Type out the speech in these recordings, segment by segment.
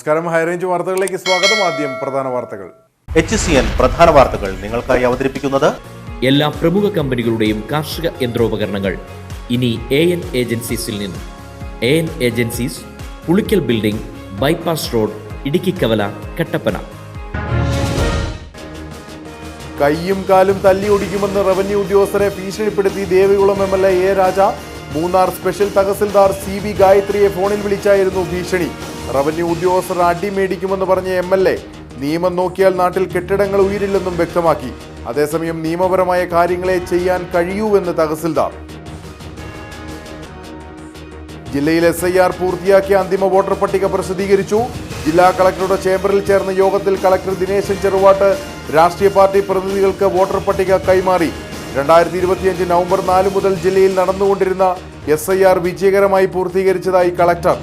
നമസ്കാരം, ഹൈറേഞ്ച് വാർത്തകളിലേക്ക് സ്വാഗതം. ആദ്യം പ്രധാന വാർത്തകൾ. HCN പ്രധാന വാർത്തകൾ നിങ്ങൾക്കായി അവതരിപ്പിക്കുന്നത് എല്ലാ പ്രമുഖ കമ്പനികളുടെയും കാർഷിക യന്ത്രോപകരണങ്ങൾ ഇനി AN ഏജൻസീസിൽ നിന്ന്. AN agencies, Pulickal building, bypass road, Idukki Kavala, Kattappana. കൈയും കാലും തല്ലി ഒടിക്കുമെന്ന് റവന്യൂ ഉദ്യോഗസ്ഥരെ ഭീഷണിപ്പെടുത്തി Devikulam MLA A. Raja. Munnar special tahsildar CB ഗായത്രിയെ ഫോണിൽ വിളിച്ചായിരുന്നു ഭീഷണി. റവന്യൂ ഉദ്യോഗസ്ഥർ അടി മേടിക്കുമെന്ന് പറഞ്ഞ MLA നിയമം നോക്കിയാൽ നാട്ടിൽ കെട്ടിടങ്ങൾ ഉയരില്ലെന്നും വ്യക്തമാക്കി. അതേസമയം നിയമപരമായ കാര്യങ്ങളെ ചെയ്യാൻ കഴിയൂവെന്ന് തഹസിൽദാർ. ജില്ലയിൽ SIR പൂർത്തിയാക്കിയ അന്തിമ വോട്ടർ പട്ടിക പ്രസിദ്ധീകരിച്ചു. ജില്ലാ കളക്ടറുടെ ചേംബറിൽ ചേർന്ന യോഗത്തിൽ കളക്ടർ ദിനേശൻ ചെറുവാട്ട് രാഷ്ട്രീയ പാർട്ടി പ്രതിനിധികൾക്ക് വോട്ടർ പട്ടിക കൈമാറി. 2025 നവംബർ 4 മുതൽ ജില്ലയിൽ നടന്നുകൊണ്ടിരുന്ന SIR വിജയകരമായി പൂർത്തീകരിച്ചതായി കളക്ടർ.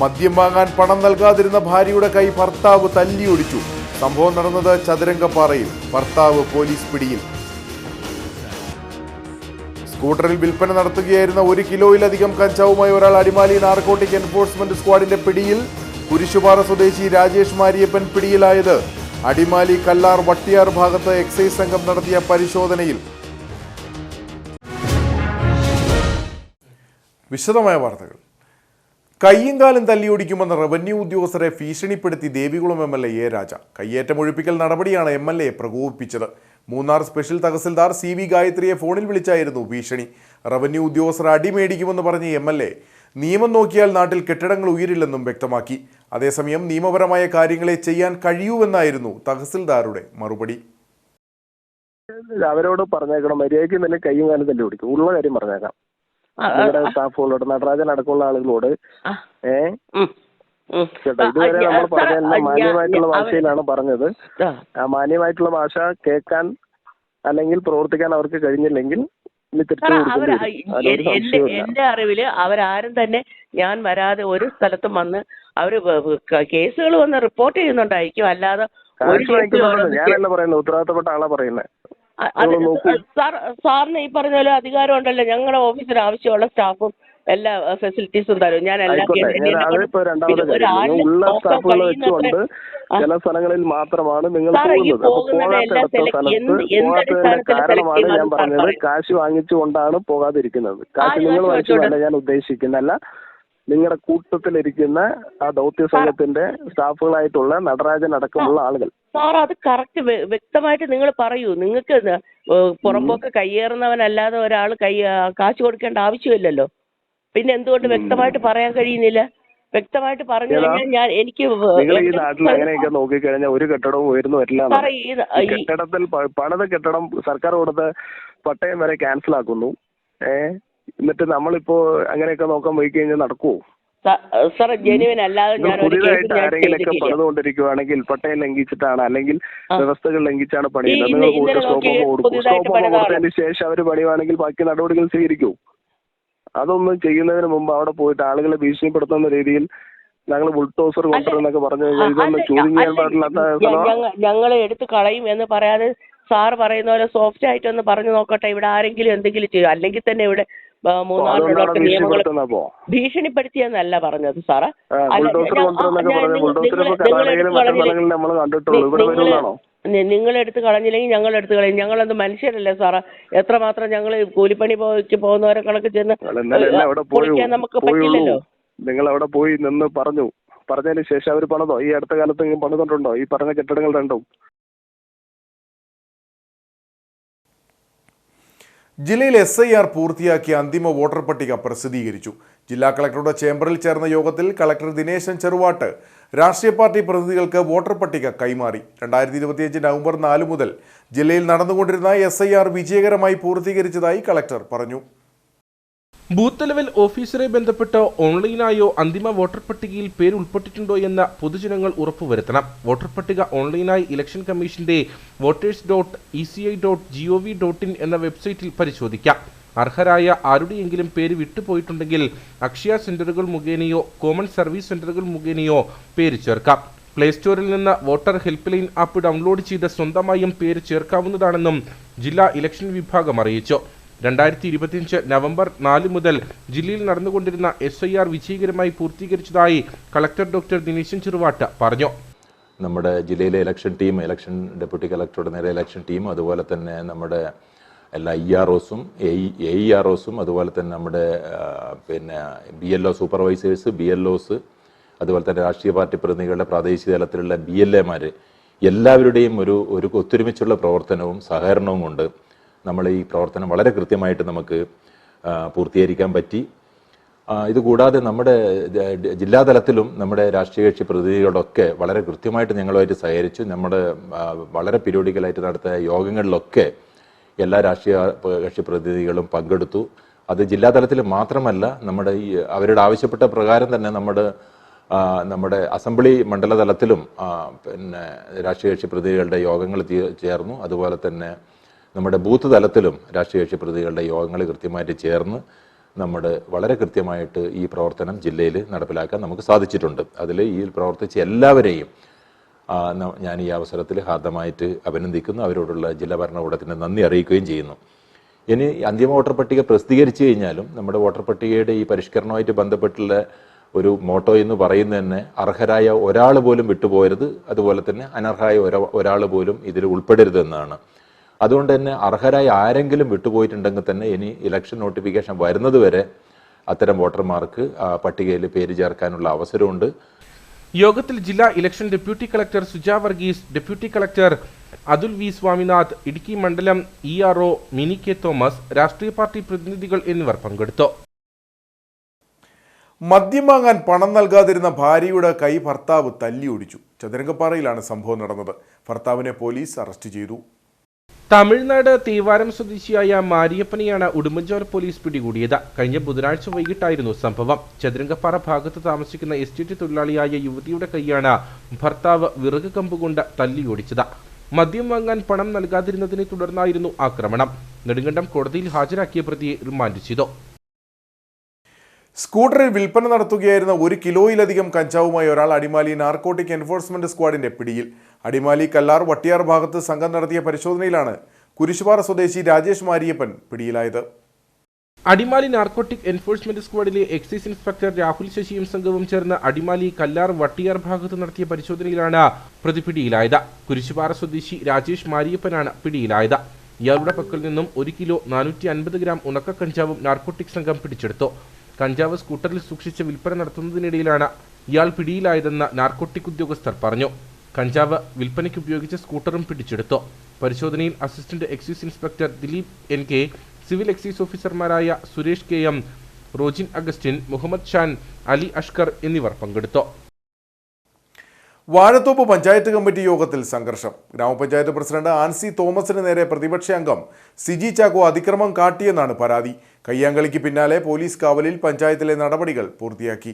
മദ്യം വാങ്ങാൻ പണം നൽകാതിരുന്ന ഭാര്യയുടെ കൈ ഭർത്താവ് തല്ലിയൊടിച്ചു. സംഭവം നടന്നത് ചതുരംഗപ്പാറയിൽ. ഭർത്താവ് പോലീസ് പിടിയിൽ. സ്കൂട്ടറിൽ വിൽപ്പന നടത്തുകയായിരുന്ന 1 കിലോയിലധികം കഞ്ചാവുമായി ഒരാൾ അടിമാലി നാർക്കോട്ടിക് എൻഫോഴ്സ്മെന്റ് സ്ക്വാഡിന്റെ പിടിയിൽ. കുരിശുപാറ സ്വദേശി രാജേഷ് മാരിയപ്പൻ പിടിയിലായത് അടിമാലി കല്ലാർ വട്ടിയാർ ഭാഗത്ത് എക്സൈസ് സംഘം നടത്തിയ പരിശോധനയിൽ. വിശദമായ വാർത്തകൾ. കയ്യും കാലും തല്ലിയൊടിക്കുമെന്ന് റവന്യൂ ഉദ്യോഗസ്ഥരെ ഭീഷണിപ്പെടുത്തി ദേവികുളം MLA A. രാജ. കയ്യേറ്റമൊഴിപ്പിക്കൽ നടപടിയാണ് MLA പ്രകോപിപ്പിച്ചത്. മൂന്നാർ സ്പെഷ്യൽ തഹസിൽദാർ CB ഗായത്രിയെ ഫോണിൽ വിളിച്ചായിരുന്നു ഭീഷണി. റവന്യൂ ഉദ്യോഗസ്ഥർ അടിമേടിക്കുമെന്ന് പറഞ്ഞ MLA നിയമം നോക്കിയാൽ നാട്ടിൽ കെട്ടിടങ്ങൾ ഉയരില്ലെന്നും വ്യക്തമാക്കി. അതേസമയം നിയമപരമായ കാര്യങ്ങളെ ചെയ്യാൻ കഴിയൂവെന്നായിരുന്നു തഹസിൽദാരുടെ മറുപടി. അവരോട് പറഞ്ഞേക്കണം, മര്യാദയ്ക്ക് തന്നെ കയ്യും കാലം തല്ലി പിടിക്കും. ഉള്ള കാര്യം പറഞ്ഞേക്കാം. നിങ്ങളുടെ സ്റ്റാഫുകളോട്, നടരാജൻ അടക്കമുള്ള ആളുകളോട് കേട്ടോ, ഇതുവരെ നമ്മൾ പറഞ്ഞ മാന്യമായിട്ടുള്ള ഭാഷയിലാണ് പറഞ്ഞത്. ആ മാന്യമായിട്ടുള്ള ഭാഷ കേൾക്കാൻ അല്ലെങ്കിൽ പ്രവർത്തിക്കാൻ അവർക്ക് കഴിഞ്ഞില്ലെങ്കിൽ എന്റെ അറിവില് അവരാരും തന്നെ ഞാൻ വരാതെ ഒരു സ്ഥലത്തും വന്ന് അവര് കേസുകൾ വന്ന് റിപ്പോർട്ട് ചെയ്യുന്നുണ്ടായിരിക്കും. അല്ലാതെ ഞാനല്ല പറയുന്നത്, ഉത്തരവാദിത്തപ്പെട്ട ആളാ പറയുന്നത്. സാറിന് ഈ പറഞ്ഞ പോലെ അധികാരം ഉണ്ടല്ലോ. ഞങ്ങളുടെ ഓഫീസിന് ആവശ്യമുള്ള സ്റ്റാഫും എല്ലാ ഫെസിലിറ്റീസും തരും. ഞാൻ ഉള്ള സ്റ്റാഫുകൾ വെച്ചുകൊണ്ട് ചില സ്ഥലങ്ങളിൽ മാത്രമാണ് നിങ്ങൾ കാരണമാണ് ഞാൻ പറഞ്ഞത്. കാശ് വാങ്ങിച്ചുകൊണ്ടാണ് പോകാതിരിക്കുന്നത്. കാശ് നിങ്ങൾ വാങ്ങിച്ചുകൊണ്ടല്ല ഞാൻ ഉദ്ദേശിക്കുന്നല്ല. നിങ്ങളുടെ കൂട്ടത്തിലിരിക്കുന്ന ആ ദൗത്യ സംഘത്തിന്റെ സ്റ്റാഫുകളായിട്ടുള്ള നടരാജൻ അടക്കമുള്ള ആളുകൾ. സാർ അത് കറക്റ്റ് വ്യക്തമായിട്ട് നിങ്ങൾ പറയൂ. നിങ്ങൾക്ക് പുറമ്പോക്ക് കയ്യേറുന്നവനല്ലാതെ ഒരാൾ കാശ് കൊടുക്കേണ്ട ആവശ്യമില്ലല്ലോ. പിന്നെ എന്തുകൊണ്ട് വ്യക്തമായിട്ട് പറയാൻ കഴിയുന്നില്ല? വ്യക്തമായിട്ട് പറഞ്ഞു കഴിഞ്ഞാൽ എനിക്ക് ഈ നാട്ടിൽ അങ്ങനെയൊക്കെ നോക്കിക്കഴിഞ്ഞാൽ ഒരു കെട്ടിടവും ഉയർന്നു വരില്ല. കെട്ടിടത്തിൽ പണിത കെട്ടിടം സർക്കാർ കൊടുത്ത പട്ടയം വരെ ക്യാൻസൽ ആക്കുന്നു. എന്നിട്ട് നമ്മളിപ്പോ അങ്ങനെയൊക്കെ നോക്കാൻ പോയി കഴിഞ്ഞാൽ നടക്കുവോ? പുതിയതായിട്ട് ആരെങ്കിലൊക്കെ പണിതുകൊണ്ടിരിക്കുവാണെങ്കിൽ പട്ടയം ലംഘിച്ചിട്ടാണ് അല്ലെങ്കിൽ വ്യവസ്ഥകൾ ലംഘിച്ചാണ് പണിയുന്നത്. നിങ്ങൾ കൂടുതൽ സ്റ്റോപ്പ് കൊടുക്കും. സ്റ്റോപ്പ് കൊടുത്തതിന് ശേഷം അവർ പണിയുവാണെങ്കിൽ ബാക്കി നടപടികൾ സ്വീകരിക്കൂ. അതൊന്നും ചെയ്യുന്നതിന് മുമ്പ് അവിടെ പോയിട്ട് ആളുകളെ ഭീഷണിപ്പെടുത്തുന്ന രീതിയിൽ ഞങ്ങൾ ബുൾഡോസർ കൊണ്ടുവരുന്നൊക്കെ പറഞ്ഞു കഴിഞ്ഞാൽ ഇതൊന്നും ചോദ്യം ചെയ്യാൻ പാടില്ലാത്ത. ഞങ്ങൾ എടുത്ത് കളയും എന്ന് പറയാതെ സാർ പറയുന്ന പോലെ സോഫ്റ്റ് ആയിട്ടൊന്ന് പറഞ്ഞു നോക്കട്ടെ. ഇവിടെ ആരെങ്കിലും എന്തെങ്കിലും ചെയ്യും. അല്ലെങ്കിൽ തന്നെ ഇവിടെ മൂന്നാറിലുള്ള നിയമങ്ങൾ ഭീഷണിപ്പെടുത്തിയെന്നല്ല പറഞ്ഞത് സാറ്. നിങ്ങളെടുത്ത് കളഞ്ഞില്ലെങ്കിൽ ഞങ്ങളെടുത്ത് കളയും. ഞങ്ങളെന്ത് മനുഷ്യരല്ലേ സാറ്? എത്രമാത്രം ഞങ്ങൾ കൂലിപ്പണി പോകുന്നവരെ കണക്ക് ചെന്ന് പൊളിക്കാൻ നമുക്ക് പറ്റില്ലല്ലോ. നിങ്ങൾ അവിടെ പോയി നിന്ന് പറഞ്ഞതിന് ശേഷം അവർ പണിതോ? ഈ അടുത്ത കാലത്ത് പണിതുണ്ടോ ഈ പറഞ്ഞ കെട്ടിടങ്ങൾ രണ്ടും? ജില്ലയിൽ SIR പൂർത്തിയാക്കിയ അന്തിമ വോട്ടർ പട്ടിക പ്രസിദ്ധീകരിച്ചു. ജില്ലാ കളക്ടറുടെ ചേംബറിൽ ചേർന്ന യോഗത്തിൽ കളക്ടർ ദിനേശൻ ചെറുവാട്ട് രാഷ്ട്രീയ പാർട്ടി പ്രതിനിധികൾക്ക് വോട്ടർ പട്ടിക കൈമാറി. 2025 നവംബർ 4 മുതൽ ജില്ലയിൽ നടന്നുകൊണ്ടിരുന്ന SIR വിജയകരമായി പൂർത്തീകരിച്ചതായി കളക്ടർ പറഞ്ഞു. ബൂത്ത് ലെവൽ ഓഫീസറെ ബന്ധപ്പെട്ട് ഓൺലൈനായോ അന്തിമ വോട്ടർ പട്ടികയിൽ പേര് ഉൾപ്പെട്ടിട്ടുണ്ടോ എന്ന പൊതുജനങ്ങൾ ഉറപ്പുവരുത്തണം. വോട്ടർ പട്ടിക ഓൺലൈനായി ഇലക്ഷൻ കമ്മീഷന്റെ voters.eci.gov.in എന്ന വെബ്സൈറ്റിൽ പരിശോധിക്കാം. അർഹരായ ആരുടെയെങ്കിലും പേര് വിട്ടുപോയിട്ടുണ്ടെങ്കിൽ അക്ഷയ സെന്ററുകൾ മുഖേനയോ കോമൺ സർവീസ് സെന്ററുകൾ മുഖേനയോ പേര് ചേർക്കാം. പ്ലേ സ്റ്റോറിൽ നിന്ന് voter help line app download ചെയ്ത് സ്വന്തമായും പേര് ചേർക്കാവുന്നതാണെന്നും ജില്ലാ ഇലക്ഷൻ വിഭാഗം അറിയിച്ചു. 2025 നവംബർ 4 മുതൽ ജില്ലയിൽ നടന്നുകൊണ്ടിരുന്ന SIR വിജയകരമായി പൂർത്തീകരിച്ചതായി കളക്ടർ ഡോക്ടർ ദിനേശൻ ചെറുവാട്ട് പറഞ്ഞു. നമ്മുടെ ജില്ലയിലെ ഇലക്ഷൻ ടീം, ഇലക്ഷൻ ഡെപ്യൂട്ടി കളക്ടറുടെ നേരെ ഇലക്ഷൻ ടീം, അതുപോലെ തന്നെ നമ്മുടെ എല്ലാ EROസും AEROസും, അതുപോലെ തന്നെ നമ്മുടെ BLO സൂപ്പർവൈസേഴ്സ്, BLOs, അതുപോലെ തന്നെ രാഷ്ട്രീയ പാർട്ടി പ്രതിനിധികളുടെ പ്രാദേശിക തലത്തിലുള്ള BLAമാർ എല്ലാവരുടെയും ഒരു ഒത്തൊരുമിച്ചുള്ള പ്രവർത്തനവും സഹകരണവും കൊണ്ട് നമ്മൾ ഈ പ്രവർത്തനം വളരെ കൃത്യമായിട്ട് നമുക്ക് പൂർത്തീകരിക്കാൻ പറ്റി. ഇതുകൂടാതെ നമ്മുടെ ജില്ലാതലത്തിലും നമ്മുടെ രാഷ്ട്രീയ കക്ഷി പ്രതിനിധികളൊക്കെ വളരെ കൃത്യമായിട്ട് ഞങ്ങളുമായിട്ട് സഹകരിച്ചു. നമ്മുടെ വളരെ പീരിയോഡിക്കലായിട്ട് നടത്തിയ യോഗങ്ങളിലൊക്കെ എല്ലാ രാഷ്ട്രീയ കക്ഷി പ്രതിനിധികളും പങ്കെടുത്തു. അത് ജില്ലാതലത്തിൽ മാത്രമല്ല, നമ്മുടെ അവരുടെ ആവശ്യപ്പെട്ട പ്രകാരം തന്നെ നമ്മുടെ അസംബ്ലി മണ്ഡല തലത്തിലും രാഷ്ട്രീയ കക്ഷി പ്രതിനിധികളുടെ യോഗങ്ങൾ ചേർന്നു. അതുപോലെ തന്നെ നമ്മുടെ ബൂത്ത് തലത്തിലും രാഷ്ട്രീയ കക്ഷി പ്രതിനിധികളുടെ യോഗങ്ങൾ കൃത്യമായിട്ട് ചേർന്ന് വളരെ കൃത്യമായിട്ട് ഈ പ്രവർത്തനം ജില്ലയിൽ നടപ്പിലാക്കാൻ നമുക്ക് സാധിച്ചിട്ടുണ്ട്. അതിൽ ഈ പ്രവർത്തിച്ച എല്ലാവരെയും ഞാൻ ഈ അവസരത്തിൽ ഹാർദമായിട്ട് അഭിനന്ദിക്കുന്നു. അവരോടുള്ള ജില്ലാ ഭരണകൂടത്തിന് നന്ദി അറിയിക്കുകയും ചെയ്യുന്നു. ഇനി അന്തിമ വോട്ടർ പട്ടിക പ്രസിദ്ധീകരിച്ചു കഴിഞ്ഞാലും നമ്മുടെ വോട്ടർ പട്ടികയുടെ ഈ പരിഷ്കരണവുമായിട്ട് ബന്ധപ്പെട്ടുള്ള ഒരു മോട്ടോ എന്ന് പറയുന്നത് തന്നെ അർഹരായ ഒരാൾ പോലും വിട്ടുപോകരുത്, അതുപോലെ തന്നെ അനർഹരായ ഒരാൾ പോലും ഇതിൽ ഉൾപ്പെടരുത് എന്നാണ്. അതുകൊണ്ട് തന്നെ അർഹരായ ആരെങ്കിലും വിട്ടുപോയിട്ടുണ്ടെങ്കിൽ തന്നെ ഇനി ഇലക്ഷൻ നോട്ടിഫിക്കേഷൻ വരുന്നത് വരെ അത്തരം വോട്ടർമാർക്ക് പട്ടികയിൽ പേര് ചേർക്കാനുള്ള അവസരമുണ്ട്. യോഗത്തിൽ ജില്ലാ election deputy collector Suja Varghese, deputy collector Athul V Swaminath, Idukki മണ്ഡലം ERO മിനി കെ തോമസ്, രാഷ്ട്രീയ പാർട്ടി പ്രതിനിധികൾ എന്നിവർ പങ്കെടുത്തു. മദ്യം വാങ്ങാൻ പണം നൽകാതിരുന്ന ഭാര്യയുടെ കൈ ഭർത്താവ് തല്ലിയൊടിച്ചു. ചതുരംഗപ്പാറയിലാണ് സംഭവം നടന്നത്. ഭർത്താവിനെ പോലീസ് അറസ്റ്റ് ചെയ്തു. തമിഴ്നാട് തേവാരം സ്വദേശിയായ മാരിയപ്പനെയാണ് ഉടുമ്പൻചോല പോലീസ് പിടികൂടിയത്. കഴിഞ്ഞ ബുധനാഴ്ച വൈകിട്ടായിരുന്നു സംഭവം. ചതുരംഗപ്പാറ ഭാഗത്ത് താമസിക്കുന്ന എസ്റ്റേറ്റ് തൊഴിലാളിയായ യുവതിയുടെ കൈയാണ് ഭർത്താവ് വിറക് കമ്പുകൊണ്ട് തല്ലിയൊടിച്ചത്. മദ്യം വാങ്ങാൻ പണം നൽകാതിരുന്നതിനെ തുടർന്നായിരുന്നു ആക്രമണം. നെടുങ്കണ്ടം കോടതിയിൽ ഹാജരാക്കിയ പ്രതിയെ റിമാൻഡ് ചെയ്തു. സ്കൂട്ടറിൽ വിൽപ്പന നടത്തുകയായിരുന്ന 1 കിലോയിലധികം കഞ്ചാവുമായി ഒരാൾ അടിമാലി നാർക്കോട്ടിക് എൻഫോഴ്സ്മെന്റ് സ്ക്വാഡിന്റെ പിടിയിൽ. അടിമാലി കല്ലാർ വട്ടിയാർ ഭാഗത്ത് സംഘം നടത്തിയ പരിശോധനയിലാണ് കുരിശുപാറ സ്വദേശി രാജേഷ് മാരിയപ്പൻ പിടിയിലായത്. അടിമാലി നാർക്കോട്ടിക് എൻഫോഴ്സ്മെന്റ് സ്ക്വാഡിലെ എക്സൈസ് ഇൻസ്പെക്ടർ രാഹുൽ ശശിയും സംഘവും ചേർന്ന് അടിമാലി കല്ലാർ വട്ടിയാർ ഭാഗത്ത് നടത്തിയ പരിശോധനയിലാണ് പ്രതി പിടിയിലായത്. കുരിശുപാറ സ്വദേശി രാജേഷ് മാരിയപ്പനാണ് പിടിയിലായത്. ഇയാളുടെ പക്കൽ നിന്നും 1 കിലോ 450 ഗ്രാം ഉണക്ക കഞ്ചാവും നാർക്കോട്ടിക് സംഘം പിടിച്ചെടുത്തു. കഞ്ചാവ് സ്കൂട്ടറിൽ സൂക്ഷിച്ച് വിൽപ്പന നടത്തുന്നതിനിടയിലാണ് ഇയാൾ പിടിയിലായതെന്ന് നാർക്കോട്ടിക് ഉദ്യോഗസ്ഥർ പറഞ്ഞു. കഞ്ചാവ് വിൽപ്പനയ്ക്ക് ഉപയോഗിച്ച സ്കൂട്ടറും പിടിച്ചെടുത്തു. പരിശോധനയിൽ assistant excise inspector Dileep NK, civil excise ഓഫീസർമാരായ സുരേഷ് KM, റോജിൻ അഗസ്റ്റിൻ, മുഹമ്മദ് ഷാൻ, അലി അഷ്കർ എന്നിവർ പങ്കെടുത്തു. വാഴത്തോപ്പ് പഞ്ചായത്ത് കമ്മിറ്റി യോഗത്തിൽ സംഘർഷം. ഗ്രാമപഞ്ചായത്ത് പ്രസിഡന്റ് ആൻസി തോമസിന് നേരെ പ്രതിപക്ഷ അംഗം സിജി ചാക്കോ അതിക്രമം കാട്ടിയെന്നാണ് പരാതി. കയ്യാങ്കളിക്ക് പിന്നാലെ പോലീസ് കാവലിൽ പഞ്ചായത്തിലെ നടപടികൾ പൂർത്തിയാക്കി.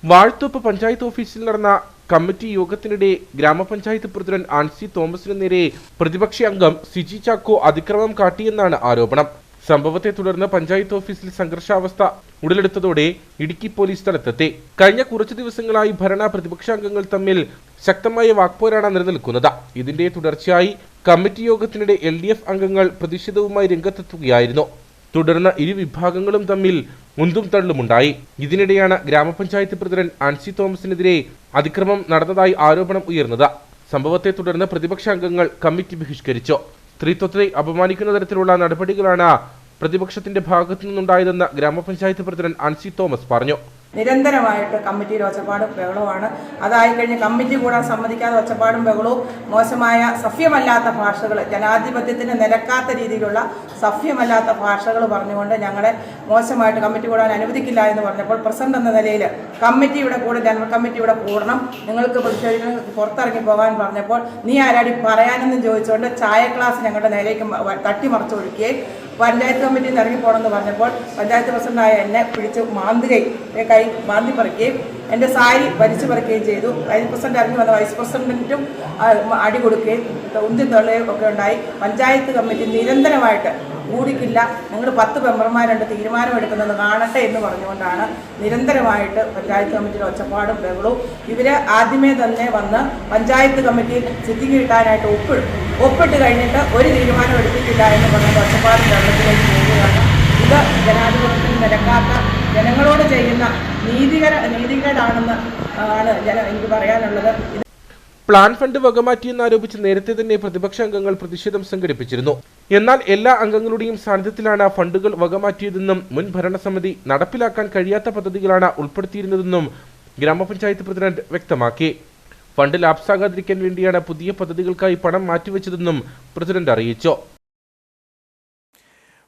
വാഴത്തോപ്പ് പഞ്ചായത്ത് ഓഫീസിൽ നടന്ന കമ്മിറ്റി യോഗത്തിനിടെ ഗ്രാമപഞ്ചായത്ത് പ്രസിഡന്റ് ആൻസി തോമസിന് നേരെ പ്രതിപക്ഷ അംഗം സിജി ചാക്കോ അതിക്രമം കാട്ടിയെന്നാണ് ആരോപണം. സംഭവത്തെ തുടർന്ന് പഞ്ചായത്ത് ഓഫീസിൽ സംഘർഷാവസ്ഥ ഉടലെടുത്തതോടെ ഇടുക്കി പോലീസ് സ്ഥലത്തെത്തി. കഴിഞ്ഞ കുറച്ചു ദിവസങ്ങളായി ഭരണ പ്രതിപക്ഷാംഗങ്ങൾ തമ്മിൽ ശക്തമായ വാക്പോരാണ് നിലനിൽക്കുന്നത്. ഇതിന്റെ തുടർച്ചയായി കമ്മിറ്റി യോഗത്തിനിടെ LDF അംഗങ്ങൾ പ്രതിഷേധവുമായി രംഗത്തെത്തുകയായിരുന്നു. തുടർന്ന് ഇരു വിഭാഗങ്ങളും തമ്മിൽ ഉന്തും തള്ളുമുണ്ടായി. ഇതിനിടെയാണ് ഗ്രാമപഞ്ചായത്ത് പ്രസിഡന്റ് ആൻസി തോമസിനെതിരെ അതിക്രമം നടന്നതായി ആരോപണം ഉയർന്നത്. സംഭവത്തെ തുടർന്ന് പ്രതിപക്ഷ അംഗങ്ങൾ കമ്മിറ്റി ബഹിഷ്കരിച്ചു. സ്ത്രീത്വത്തെ അപമാനിക്കുന്ന തരത്തിലുള്ള നടപടികളാണ് പ്രതിപക്ഷത്തിന്റെ ഭാഗത്തു നിന്നുണ്ടായതെന്ന് ഗ്രാമപഞ്ചായത്ത് പ്രസിഡന്റ് ആൻസി തോമസ് പറഞ്ഞു. നിരന്തരമായിട്ട് കമ്മിറ്റിയിൽ ഒച്ചപ്പാടും ബഹളവുമാണ്. അതായിക്കഴിഞ്ഞ് കമ്മിറ്റി കൂടാൻ സമ്മതിക്കാതെ ഒച്ചപ്പാടും ബഹളവും മോശമായ സഭ്യമല്ലാത്ത ഭാഷകൾ, ജനാധിപത്യത്തിന് നിരക്കാത്ത രീതിയിലുള്ള സഭ്യമല്ലാത്ത ഭാഷകൾ പറഞ്ഞുകൊണ്ട് ഞങ്ങളെ മോശമായിട്ട് കമ്മിറ്റി കൂടാൻ അനുവദിക്കില്ല എന്ന് പറഞ്ഞപ്പോൾ പ്രസിഡന്റ് എന്ന നിലയിൽ കമ്മിറ്റിയുടെ കൂടെ ജനറൽ കമ്മിറ്റിയുടെ കൂടണം, നിങ്ങൾക്ക് പ്രതിഷേധിക്കാൻ പുറത്തിറങ്ങി പോകാൻ പറഞ്ഞപ്പോൾ നീ ആരാടി പറയാനെന്നും ചോദിച്ചുകൊണ്ട് ചായ ക്ലാസ് ഞങ്ങളുടെ നേരേക്ക് തട്ടിമറിച്ചൊഴുക്കുകയും പഞ്ചായത്ത് കമ്മിറ്റിയിൽ നിന്ന് ഇറങ്ങിപ്പോകണമെന്ന് പറഞ്ഞപ്പോൾ പഞ്ചായത്ത് പ്രസിഡന്റായ എന്നെ പിടിച്ച് കൈ മാന്തി പറിക്കുകയും എൻ്റെ സാരി വലിച്ചു പറിക്കുകയും ചെയ്തു. വൈസ് പ്രസിഡന്റ് ഇറങ്ങി വന്ന വൈസ് പ്രസിഡന്റും അടി കൊടുക്കുകയും ഉന്തി തള്ളുകയും ഒക്കെ ഉണ്ടായി. പഞ്ചായത്ത് കമ്മിറ്റി നിരന്തരമായിട്ട് കൂടിക്കില്ല, നിങ്ങൾ 10 മെമ്പർമാരുണ്ട്, തീരുമാനമെടുക്കുന്നത് കാണട്ടെ എന്ന് പറഞ്ഞുകൊണ്ടാണ് നിരന്തരമായിട്ട് പഞ്ചായത്ത് കമ്മിറ്റിയുടെ ഒച്ചപ്പാടും ബഹളവും. ഇവർ ആദ്യമേ തന്നെ വന്ന് പഞ്ചായത്ത് കമ്മിറ്റിയിൽ സിറ്റിംഗ് കിട്ടാനായിട്ട് ഒപ്പിട്ട് കഴിഞ്ഞിട്ട് ഒരു തീരുമാനം എടുത്തിട്ടില്ല എന്ന് പറഞ്ഞ ഒച്ചപ്പാടും ബഹളത്തിലേക്ക് പോവുകയാണ്. ഇത് ജനാധിപത്യത്തിന് നിരക്കാത്ത, ജനങ്ങളോട് ചെയ്യുന്ന നീതികേടാണെന്ന് ആണ് എനിക്ക് പറയാനുള്ളത്. പ്ലാൻ ഫണ്ട് വകമാറ്റിയെന്നാരോപിച്ച് നേരത്തെ തന്നെ പ്രതിപക്ഷ അംഗങ്ങൾ പ്രതിഷേധം സംഘടിപ്പിച്ചിരുന്നു. എന്നാൽ എല്ലാ അംഗങ്ങളുടെയും സാന്നിധ്യത്തിലാണ് ഫണ്ടുകൾ വകമാറ്റിയതെന്നും മുൻ ഭരണസമിതി നടപ്പിലാക്കാൻ കഴിയാത്ത പദ്ധതികളാണ് ഉൾപ്പെടുത്തിയിരുന്നതെന്നും ഗ്രാമപഞ്ചായത്ത് പ്രസിഡന്റ് വ്യക്തമാക്കി. ഫണ്ട് ലാപ്സാകാതിരിക്കാൻ വേണ്ടിയാണ് പുതിയ പദ്ധതികൾക്കായി പണം മാറ്റിവെച്ചതെന്നും പ്രസിഡന്റ് അറിയിച്ചു.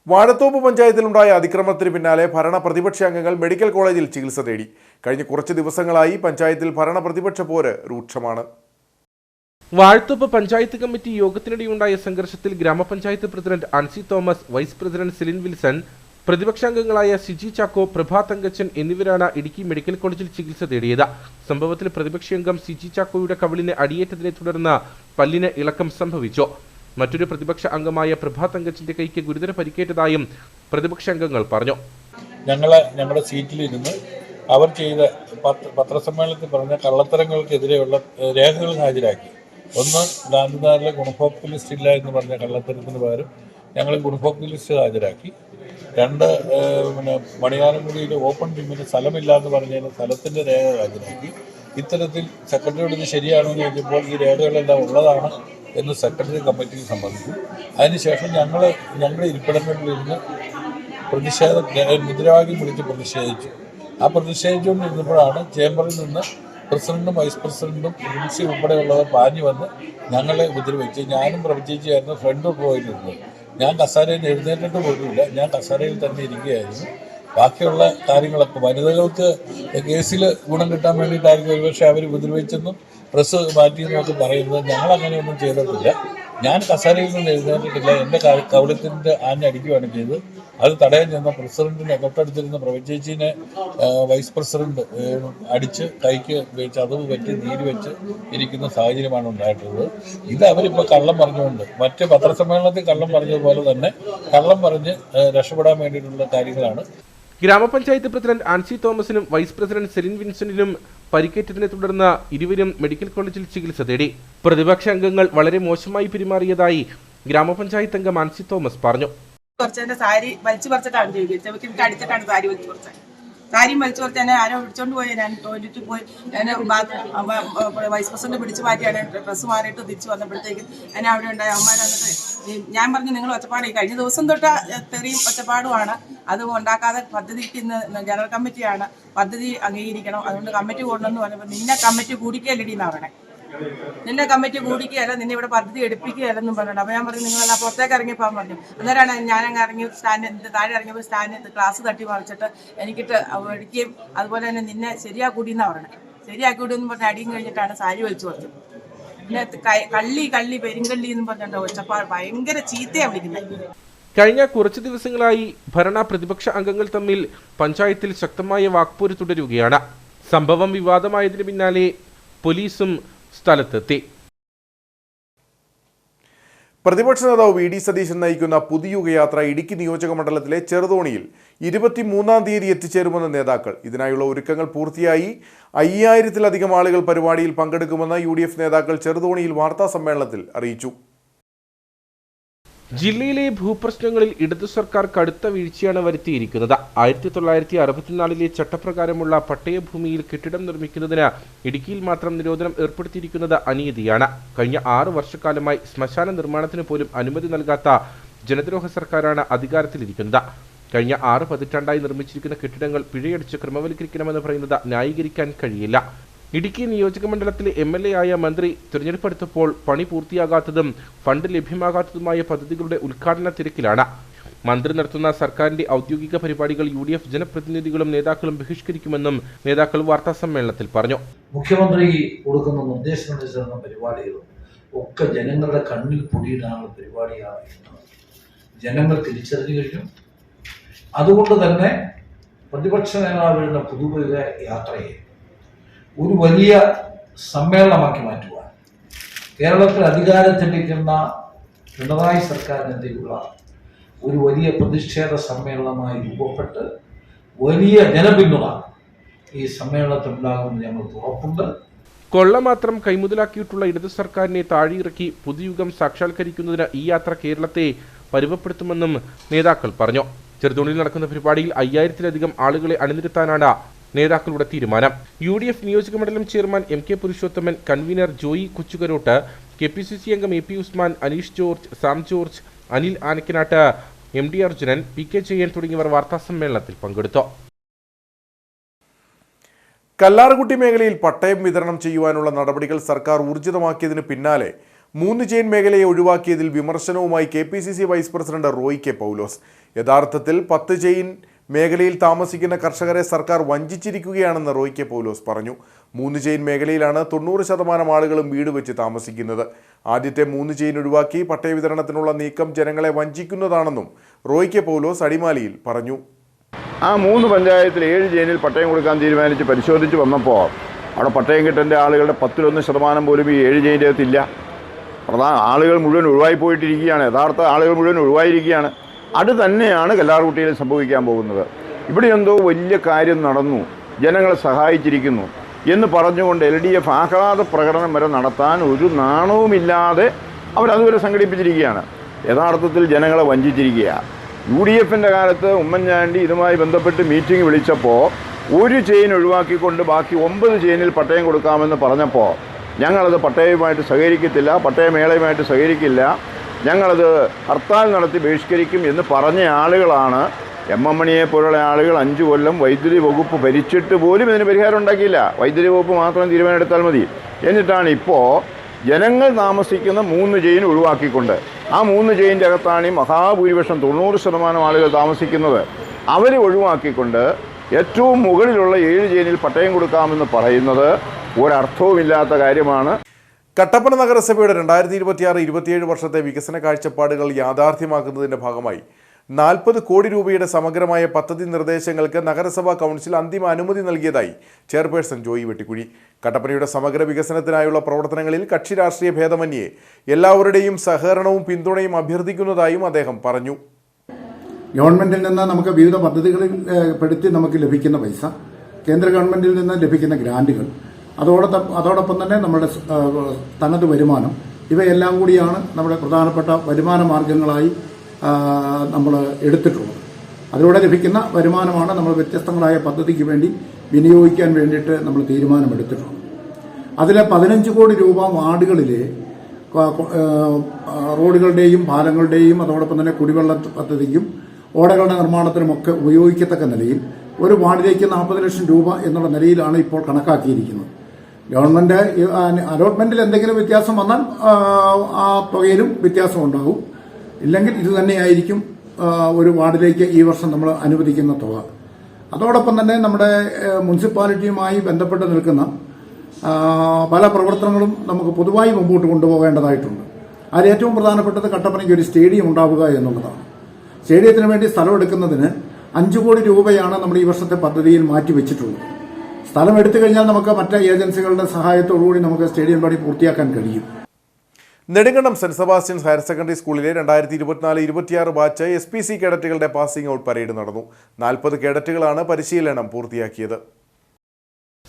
വാഴത്തോപ്പ് പഞ്ചായത്തിലുണ്ടായ അതിക്രമത്തിന് പിന്നാലെ ഭരണ പ്രതിപക്ഷ അംഗങ്ങൾ മെഡിക്കൽ കോളേജിൽ ചികിത്സ തേടി. കഴിഞ്ഞ കുറച്ച് ദിവസങ്ങളായി പഞ്ചായത്തിൽ ഭരണ പ്രതിപക്ഷ പോര് രൂക്ഷമാണ്. വാഴത്തോപ്പ് പഞ്ചായത്ത് കമ്മിറ്റി യോഗത്തിനിടെയുണ്ടായ സംഘർഷത്തിൽ grama panchayat president Ancy Thomas, vice president Celine Wilson, പ്രതിപക്ഷാംഗങ്ങളായ സിജി ചാക്കോ, പ്രഭാ തങ്കച്ചൻ എന്നിവരാണ് ഇടുക്കി മെഡിക്കൽ കോളേജിൽ ചികിത്സ തേടിയത്. സംഭവത്തിൽ പ്രതിപക്ഷാംഗം സിജി ചാക്കോയുടെ കവിളിന് അടിയേറ്റതിനെ തുടർന്ന് പല്ലിന് ഇളക്കം സംഭവിച്ചു. മറ്റൊരു പ്രതിപക്ഷ അംഗമായ പ്രഭാ തങ്കച്ചന്റെ കൈക്ക് ഗുരുതര പരിക്കേറ്റതായും പ്രതിപക്ഷാംഗങ്ങൾ പറഞ്ഞു. ഞങ്ങളുടെ സീറ്റിലിരുന്ന് അവർ ചെയ്ത പത്രസമ്മേളനത്തിൽ പറഞ്ഞ കള്ളത്തരങ്ങൾക്കെതിരെയുള്ള രേഖകൾ ഹാജരാക്കി. ഒന്ന്, ഗാന്ധിനഗറിലെ ഗുണഭോക്തൃ ലിസ്റ്റ് ഇല്ല എന്ന് പറഞ്ഞ കള്ളത്തരത്തിന് പകരം ഞങ്ങൾ ഗുണഭോക്തൃ ലിസ്റ്റ് ഹാജരാക്കി. 2, മണിയാറൻകുടിയിൽ ഓപ്പൺ ജിമ്മിന് സ്ഥലമില്ല എന്ന് പറഞ്ഞതിന് സ്ഥലത്തിൻ്റെ രേഖ ഹാജരാക്കി. ഇത്തരത്തിൽ സെക്രട്ടറിയോട് ഇത് ശരിയാണോ എന്ന് ചോദിച്ചപ്പോൾ ഈ രേഖകളെല്ലാം ഉള്ളതാണ് എന്ന് സെക്രട്ടറി കമ്മിറ്റിയിൽ സമ്മതിച്ചു. അതിനുശേഷം ഞങ്ങളുടെ ഇരിപ്പിടങ്ങളിലിരുന്ന് മുദ്രാവാക്യം വിളിച്ച് പ്രതിഷേധിച്ചു. ആ പ്രതിഷേധിച്ചുകൊണ്ടിരുന്നപ്പോഴാണ് ചേംബറിൽ നിന്ന് പ്രസിഡന്റും വൈസ് പ്രസിഡന്റും പ്രിൻസി ഉൾപ്പെടെയുള്ളവർ പാഞ്ഞു വന്ന് ഞങ്ങളെ ഉപദ്രവിച്ച്. ഞാനും പ്രവചിച്ചായിരുന്നു ഫ്രണ്ട് പോയിരുന്നത്. ഞാൻ കസാരയിൽ എഴുന്നേറ്റിട്ട് പോലുമില്ല, ഞാൻ കസാരയിൽ തന്നെ ഇരിക്കുകയായിരുന്നു. ബാക്കിയുള്ള കാര്യങ്ങളൊക്കെ വനിതകൾക്ക് കേസിൽ ഗുണം കിട്ടാൻ വേണ്ടിയിട്ടായിരിക്കും ഒരുപക്ഷെ അവർ ഉപദ്രവിച്ചെന്നും പ്രസ് മാറ്റിയെന്നൊക്കെ പറയുന്നത്. ഞങ്ങളങ്ങനെയൊന്നും ചെയ്തിട്ടില്ല. ഞാൻ കസാരയിൽ നിന്ന് എഴുന്നേറ്റിട്ടില്ല. എൻ്റെ കവളത്തിൻ്റെ ആഞ്ഞടിക്കുകയാണ് ചെയ്തത്. അത് തടയാൻ ചെന്ന പ്രസിഡന്റിനെ, തൊട്ടടുത്തിരുന്ന പ്രവചേച്ചിനെ വൈസ് പ്രസിഡന്റ് അടിച്ച് കൈക്ക് ചതവ് പറ്റി നീര് വെച്ച് ഇരിക്കുന്ന സാഹചര്യമാണ് ഉണ്ടായിട്ടുള്ളത്. ഇത് അവരിപ്പോൾ കള്ളം പറഞ്ഞുകൊണ്ട് മറ്റ് പത്രസമ്മേളനത്തിൽ കള്ളം പറഞ്ഞതുപോലെ തന്നെ കള്ളം പറഞ്ഞ് രക്ഷപ്പെടാൻ വേണ്ടിയിട്ടുള്ള കാര്യങ്ങളാണ്. ഗ്രാമപഞ്ചായത്ത് പ്രസിഡന്റ് ആൻസി തോമസിനും വൈസ് പ്രസിഡന്റ് സെലിൻ വിൻസന്റിനും പരിക്കേറ്റതിനെ തുടർന്ന് ഇരുവരും മെഡിക്കൽ കോളേജിൽ ചികിത്സ തേടി. പ്രതിപക്ഷ അംഗങ്ങൾ വളരെ മോശമായി പെരുമാറിയതായി ഗ്രാമപഞ്ചായത്ത് അംഗം ആൻസി തോമസ് പറഞ്ഞു. കുറച്ചെന്റെ സാരി വലിച്ചു പറിച്ചിട്ടാണ് ചോദിക്കുന്നത്. അടിച്ചിട്ടാണ് സാരി വലിച്ചു പറിച്ചത്. സാരി വലിച്ചു പറിച്ച് എന്നെ ആരോ പിടിച്ചോണ്ട് പോയി. ഞാൻ ടോയ്ലറ്റിൽ പോയി. എന്നെ വൈസ് പ്രസിഡന്റ് പിടിച്ചു മാറ്റിയാണ് ഡ്രസ്സ് മാറിയിട്ട് തിരിച്ചു വന്നപ്പോഴത്തേക്കും എന്നെ അവിടെ ഉണ്ടായ അമ്മ വന്നിട്ട് ഞാൻ പറഞ്ഞു, നിങ്ങൾ ഒച്ചപ്പാട് കഴിഞ്ഞ ദിവസം തൊട്ട് തെറിയും ഒച്ചപ്പാടുമാണ്. അത് ഉണ്ടാക്കാതെ പദ്ധതിക്ക് ഇന്ന് ജനറൽ കമ്മിറ്റിയാണ്, പദ്ധതി അംഗീകരിക്കണം, അതുകൊണ്ട് കമ്മിറ്റി കൂടണമെന്ന് പറഞ്ഞപ്പോൾ നിന്നെ കമ്മിറ്റി കൂടിക്കല്ലടി എന്നാവണേ, നിന്റെ കമ്മിറ്റി കൂടിക്കുകയല്ല, നിന്നെ ഇവിടെ പദ്ധതി എടുപ്പിക്കുകയല്ലെന്നും പറഞ്ഞിട്ടുണ്ട്. അപ്പോൾ ഞാൻ പറഞ്ഞു നിങ്ങളെല്ലാം പുറത്തേക്ക് ഇറങ്ങിയപ്പോൾ പറഞ്ഞു. അന്നേരമാണ് ഞാനങ്ങ് ഇറങ്ങി സ്റ്റാൻഡ് താഴെ ഇറങ്ങിയപ്പോൾ സ്റ്റാൻഡിൽ ക്ലാസ് തട്ടി മറിച്ചിട്ട് എനിക്കിട്ട് ഒഴിക്കുകയും അതുപോലെ തന്നെ നിന്നെ ശരിയാക്കൂടിയെന്നാണ് പറയണേ. ശരിയാക്കൂടിയെന്ന് പറഞ്ഞ് അടിയും കഴിഞ്ഞിട്ടാണ് സാരി വലിച്ചു പറിച്ചത്. പിന്നെ കള്ളി പെരുങ്കള്ളി എന്ന് പറഞ്ഞിട്ട് ഒച്ചപ്പാട് ഭയങ്കര ചീത്തയാണ് വിളിക്കുന്നത്. കഴിഞ്ഞ കുറച്ചു ദിവസങ്ങളായി ഭരണ പ്രതിപക്ഷ അംഗങ്ങൾ തമ്മിൽ പഞ്ചായത്തിൽ ശക്തമായ വാക്പോര് തുടരുകയാണ്. സംഭവം വിവാദമായതിനു പിന്നാലെ പോലീസും സ്ഥലത്തെത്തി. പ്രതിപക്ഷ നേതാവ് വി ഡി സതീശൻ നയിക്കുന്ന പുതുയുഗയാത്ര ഇടുക്കി നിയോജക മണ്ഡലത്തിലെ ചെറുതോണിയിൽ 23-ാം തീയതി എത്തിച്ചേരുമെന്ന് നേതാക്കൾ. ഇതിനായുള്ള ഒരുക്കങ്ങൾ പൂർത്തിയായി. 5000-ത്തിലധികം ആളുകൾ പരിപാടിയിൽ പങ്കെടുക്കുമെന്ന് UDF നേതാക്കൾ ചെറുതോണിയിൽ വാർത്താ സമ്മേളനത്തിൽ അറിയിച്ചു. ജില്ലയിലെ ഭൂപ്രശ്നങ്ങളിൽ ഇടതു സർക്കാർ കടുത്ത വീഴ്ചയാണ് വരുത്തിയിരിക്കുന്നത്. 1964 ചട്ടപ്രകാരമുള്ള പട്ടയഭൂമിയിൽ കെട്ടിടം നിർമ്മിക്കുന്നതിന് ഇടുക്കിയിൽ മാത്രം നിരോധനം ഏർപ്പെടുത്തിയിരിക്കുന്നത് അനീതിയാണ്. കഴിഞ്ഞ 6 വർഷക്കാലമായി ശ്മശാന നിർമ്മാണത്തിന് പോലും അനുമതി നൽകാത്ത ജനദ്രോഹ സർക്കാരാണ് അധികാരത്തിലിരിക്കുന്നത്. കഴിഞ്ഞ 6 പതിറ്റാണ്ടായി നിർമ്മിച്ചിരിക്കുന്ന കെട്ടിടങ്ങൾ പിഴയടിച്ച് ക്രമവൽക്കരിക്കണമെന്ന് പറയുന്നത് ന്യായീകരിക്കാൻ കഴിയില്ല. ഇടുക്കി നിയോജക മണ്ഡലത്തിലെ MLA ആയ മന്ത്രി തിരഞ്ഞെടുപ്പെടുത്തപ്പോൾ പണി പൂർത്തിയാകാത്തതും ഫണ്ട് ലഭ്യമാകാത്തതുമായ പദ്ധതികളുടെ ഉദ്ഘാടന തിരക്കിലാണ്. മന്ത്രി നടത്തുന്ന സർക്കാരിന്റെ ഔദ്യോഗിക പരിപാടികൾ UDF ജനപ്രതിനിധികളും നേതാക്കളും ബഹിഷ്കരിക്കുമെന്നും നേതാക്കൾ വാർത്താ സമ്മേളനത്തിൽ പറഞ്ഞു. മുഖ്യമന്ത്രി കൊടുക്കുന്ന നിർദ്ദേശമനുസരിച്ച പരിപാടികളും ഒക്കെ ജനങ്ങളുടെ കണ്ണിൽ പൊടിയിടാനുള്ള പരിപാടിയാണ്. ജനങ്ങൾ തിരിച്ചറിഞ്ഞു കഴിഞ്ഞു. അതുകൊണ്ട് തന്നെ പ്രതിപക്ഷ നേതാവ് എന്ന പുതുയുഗ യാത്രയെ ഒരു വലിയ സമ്മേളനമാക്കി മാറ്റുവാൻ കേരളത്തിൽ അധികാരത്തിലിരിക്കുന്ന പിണറായി സർക്കാരിനെതിരെയുള്ള ഒരു വലിയ പ്രതിഷേധ സമ്മേളനമായി രൂപപ്പെട്ട് വലിയ ജനപിന്തുണ ഈ സമ്മേളനത്തിലുണ്ടാകുമെന്ന് ഞങ്ങൾക്ക് ഉറപ്പുണ്ട്. കൊള്ള മാത്രം കൈമുതലാക്കിയിട്ടുള്ള ഇടത് സർക്കാരിനെ താഴെയിറക്കി പുതുയുഗം സാക്ഷാത്കരിക്കുന്നതിന് ഈ യാത്ര കേരളത്തെ പരുവപ്പെടുത്തുമെന്നും നേതാക്കൾ പറഞ്ഞു. ചെറുതോണിയിൽ നടക്കുന്ന പരിപാടിയിൽ 5000-ലധികം ആളുകളെ അണിനിരത്താനാണ് നേതാക്കളുടെ തീരുമാനം. UDF നിയോജക മണ്ഡലം chairman MK Purushothaman, convener Joy Kochukarottu, KPCC അംഗം AP Usman, Aneesh George, Sam George, Anil Anakkanattu, MD Arjunan, PK Jayan തുടങ്ങിയവർ വാർത്താസമ്മേളനത്തിൽ പങ്കെടുത്തു. കല്ലാർകുട്ടി മേഖലയിൽ പട്ടയം വിതരണം ചെയ്യുവാനുള്ള നടപടികൾ സർക്കാർ ഊർജിതമാക്കിയതിന് പിന്നാലെ 3 ചെയിൻ മേഖലയെ ഒഴിവാക്കിയതിൽ വിമർശനവുമായി KPCC vice president Roy K Paulose. യഥാർത്ഥത്തിൽ 10 ചെയിൻ മേഖലയിൽ താമസിക്കുന്ന കർഷകരെ സർക്കാർ വഞ്ചിച്ചിരിക്കുകയാണെന്ന് റോയ് കെ പൗലോസ് പറഞ്ഞു. 3 ചെയിൻ മേഖലയിലാണ് 90% ആളുകളും വീട് വെച്ച് താമസിക്കുന്നത്. ആദ്യത്തെ 3 ചെയിൻ ഒഴിവാക്കി പട്ടയ വിതരണത്തിനുള്ള നീക്കം ജനങ്ങളെ വഞ്ചിക്കുന്നതാണെന്നും റോയ് കെ പൗലോസ് അടിമാലിയിൽ പറഞ്ഞു. ആ 3 പഞ്ചായത്തിൽ 7 ചെയിനിൽ പട്ടയം കൊടുക്കാൻ തീരുമാനിച്ച് പരിശോധിച്ച് വന്നപ്പോൾ അവിടെ പട്ടയം കിട്ടേണ്ട ആളുകളുടെ 10% പോലും ഈ 7 ചെയിൻ്റെ അകത്തില്ല. പ്രധാന ആളുകൾ മുഴുവൻ ഒഴിവായി പോയിട്ടിരിക്കുകയാണ്. യഥാർത്ഥ ആളുകൾ മുഴുവൻ ഒഴിവായിരിക്കുകയാണ്. അത് തന്നെയാണ് കല്ലാർകുട്ടിയിൽ സംഭവിക്കാൻ പോകുന്നത്. ഇവിടെ എന്തോ വലിയ കാര്യം നടന്നു, ജനങ്ങളെ സഹായിച്ചിരിക്കുന്നു എന്ന് പറഞ്ഞുകൊണ്ട് LDF ആഹ്ലാദ പ്രകടനം വരെ നടത്താൻ ഒരു നാണവുമില്ലാതെ അവരതുവരെ സംഘടിപ്പിച്ചിരിക്കുകയാണ്. യഥാർത്ഥത്തിൽ ജനങ്ങളെ വഞ്ചിച്ചിരിക്കുക. UDFൻ്റെ കാലത്ത് ഉമ്മൻചാണ്ടി ഇതുമായി ബന്ധപ്പെട്ട് മീറ്റിംഗ് വിളിച്ചപ്പോൾ 1 ചെയിൻ ഒഴിവാക്കിക്കൊണ്ട് ബാക്കി 9 ചെയിനിൽ പട്ടയം കൊടുക്കാമെന്ന് പറഞ്ഞപ്പോൾ ഞങ്ങളത് പട്ടയവുമായിട്ട് സഹകരിക്കത്തില്ല, പട്ടയമേളയുമായിട്ട് സഹകരിക്കില്ല, ഞങ്ങളത് ഹർത്താൽ നടത്തി ബഹിഷ്കരിക്കും എന്ന് പറഞ്ഞ ആളുകളാണ് MM മണിയെ പോലുള്ള ആളുകൾ 5 കൊല്ലം വൈദ്യുതി വകുപ്പ് ഭരിച്ചിട്ട് പോലും ഇതിന് പരിഹാരം ഉണ്ടാക്കിയില്ല. വൈദ്യുതി വകുപ്പ് മാത്രം തീരുമാനമെടുത്താൽ മതി. എന്നിട്ടാണ് ഇപ്പോൾ ജനങ്ങൾ താമസിക്കുന്ന 3 ചെയിൻ ഒഴിവാക്കിക്കൊണ്ട് ആ 3 ചെയിൻ്റെ അകത്താണ് ഈ മഹാഭൂരിപക്ഷം 90% ആളുകൾ താമസിക്കുന്നത്. അവർ ഒഴിവാക്കിക്കൊണ്ട് ഏറ്റവും മുകളിലുള്ള 7 ചെയിനിൽ പട്ടയം കൊടുക്കാമെന്ന് പറയുന്നത് ഒരർത്ഥവുമില്ലാത്ത കാര്യമാണ്. കട്ടപ്പന നഗരസഭയുടെ 2026-27 വർഷത്തെ വികസന കാഴ്ചപ്പാടുകൾ യാഥാർത്ഥ്യമാക്കുന്നതിന്റെ ഭാഗമായി 40 കോടി രൂപയുടെ സമഗ്രമായ പദ്ധതി നിർദ്ദേശങ്ങൾക്ക് നഗരസഭാ കൗൺസിൽ അന്തിമ അനുമതി നൽകിയതായി ചെയർപേഴ്സൺ ജോയി വെട്ടിക്കുഴി. കട്ടപ്പനയുടെ സമഗ്ര വികസനത്തിനായുള്ള പ്രവർത്തനങ്ങളിൽ കക്ഷി രാഷ്ട്രീയ ഭേദമന്യേ എല്ലാവരുടെയും സഹകരണവും പിന്തുണയും അഭ്യർത്ഥിക്കുന്നതായും അദ്ദേഹം പറഞ്ഞു. ഗവൺമെന്റിൽ നിന്ന് നമുക്ക് വിവിധ പദ്ധതികളിൽ പെടുത്തി നമുക്ക് ലഭിക്കുന്ന പൈസ, കേന്ദ്ര ഗവൺമെന്റിൽ നിന്ന് ലഭിക്കുന്ന ഗ്രാന്റുകൾ, അതോടൊപ്പം തന്നെ നമ്മുടെ തനത് വരുമാനം, ഇവയെല്ലാം കൂടിയാണ് നമ്മുടെ പ്രധാനപ്പെട്ട വരുമാന മാർഗങ്ങളായി നമ്മൾ എടുത്തിട്ടുള്ളത്. അതിലൂടെ ലഭിക്കുന്ന വരുമാനമാണ് നമ്മൾ വ്യത്യസ്തങ്ങളായ പദ്ധതിക്ക് വേണ്ടി വിനിയോഗിക്കാൻ വേണ്ടിയിട്ട് നമ്മൾ തീരുമാനമെടുത്തിട്ടുള്ളത്. അതിലെ 15 കോടി രൂപ വാർഡുകളിലെ റോഡുകളുടെയും പാലങ്ങളുടെയും അതോടൊപ്പം തന്നെ കുടിവെള്ള പദ്ധതിക്കും ഓടകളുടെ നിർമ്മാണത്തിനുമൊക്കെ ഉപയോഗിക്കത്തക്ക നിലയിൽ ഒരു വാർഡിലേക്ക് 40 ലക്ഷം രൂപ എന്നുള്ള നിലയിലാണ് ഇപ്പോൾ കണക്കാക്കിയിരിക്കുന്നത്. ഗവൺമെന്റ് അലോട്ട്മെന്റിൽ എന്തെങ്കിലും വ്യത്യാസം വന്നാൽ ആ തുകയിലും വ്യത്യാസം ഉണ്ടാകും. ഇല്ലെങ്കിൽ ഇത് തന്നെയായിരിക്കും ഒരു വാർഡിലേക്ക് ഈ വർഷം നമ്മൾ അനുവദിക്കുന്ന തുക. അതോടൊപ്പം തന്നെ നമ്മുടെ മുനിസിപ്പാലിറ്റിയുമായി ബന്ധപ്പെട്ട് നിൽക്കുന്ന പല പ്രവർത്തനങ്ങളും നമുക്ക് പൊതുവായി മുമ്പോട്ട് കൊണ്ടുപോകേണ്ടതായിട്ടുണ്ട്. അതിൽ ഏറ്റവും പ്രധാനപ്പെട്ടത് കട്ടപ്പനയ്ക്ക് ഒരു സ്റ്റേഡിയം ഉണ്ടാവുക എന്നുള്ളതാണ്. സ്റ്റേഡിയത്തിന് വേണ്ടി സ്ഥലം എടുക്കുന്നതിന് 5 കോടി രൂപയാണ് നമ്മൾ ഈ വർഷത്തെ പദ്ധതിയിൽ മാറ്റിവെച്ചിട്ടുള്ളത്. സ്ഥലം എടുത്തു കഴിഞ്ഞാൽ നമുക്ക് മറ്റ് ഏജൻസികളുടെ സഹായത്തോടുകൂടി നമുക്ക് സ്റ്റേഡിയം പണി പൂർത്തിയാക്കാൻ കഴിയും. Nedumkandam saint Sebastian's higher secondary സ്കൂളിലെ 2024-26 ബാച്ച് SPC കേഡറ്റുകളുടെ പാസിംഗ് ഔട്ട് പരേഡ് നടന്നു. 40 കേഡറ്റുകളാണ് പരിശീലനം പൂർത്തിയാക്കിയത്.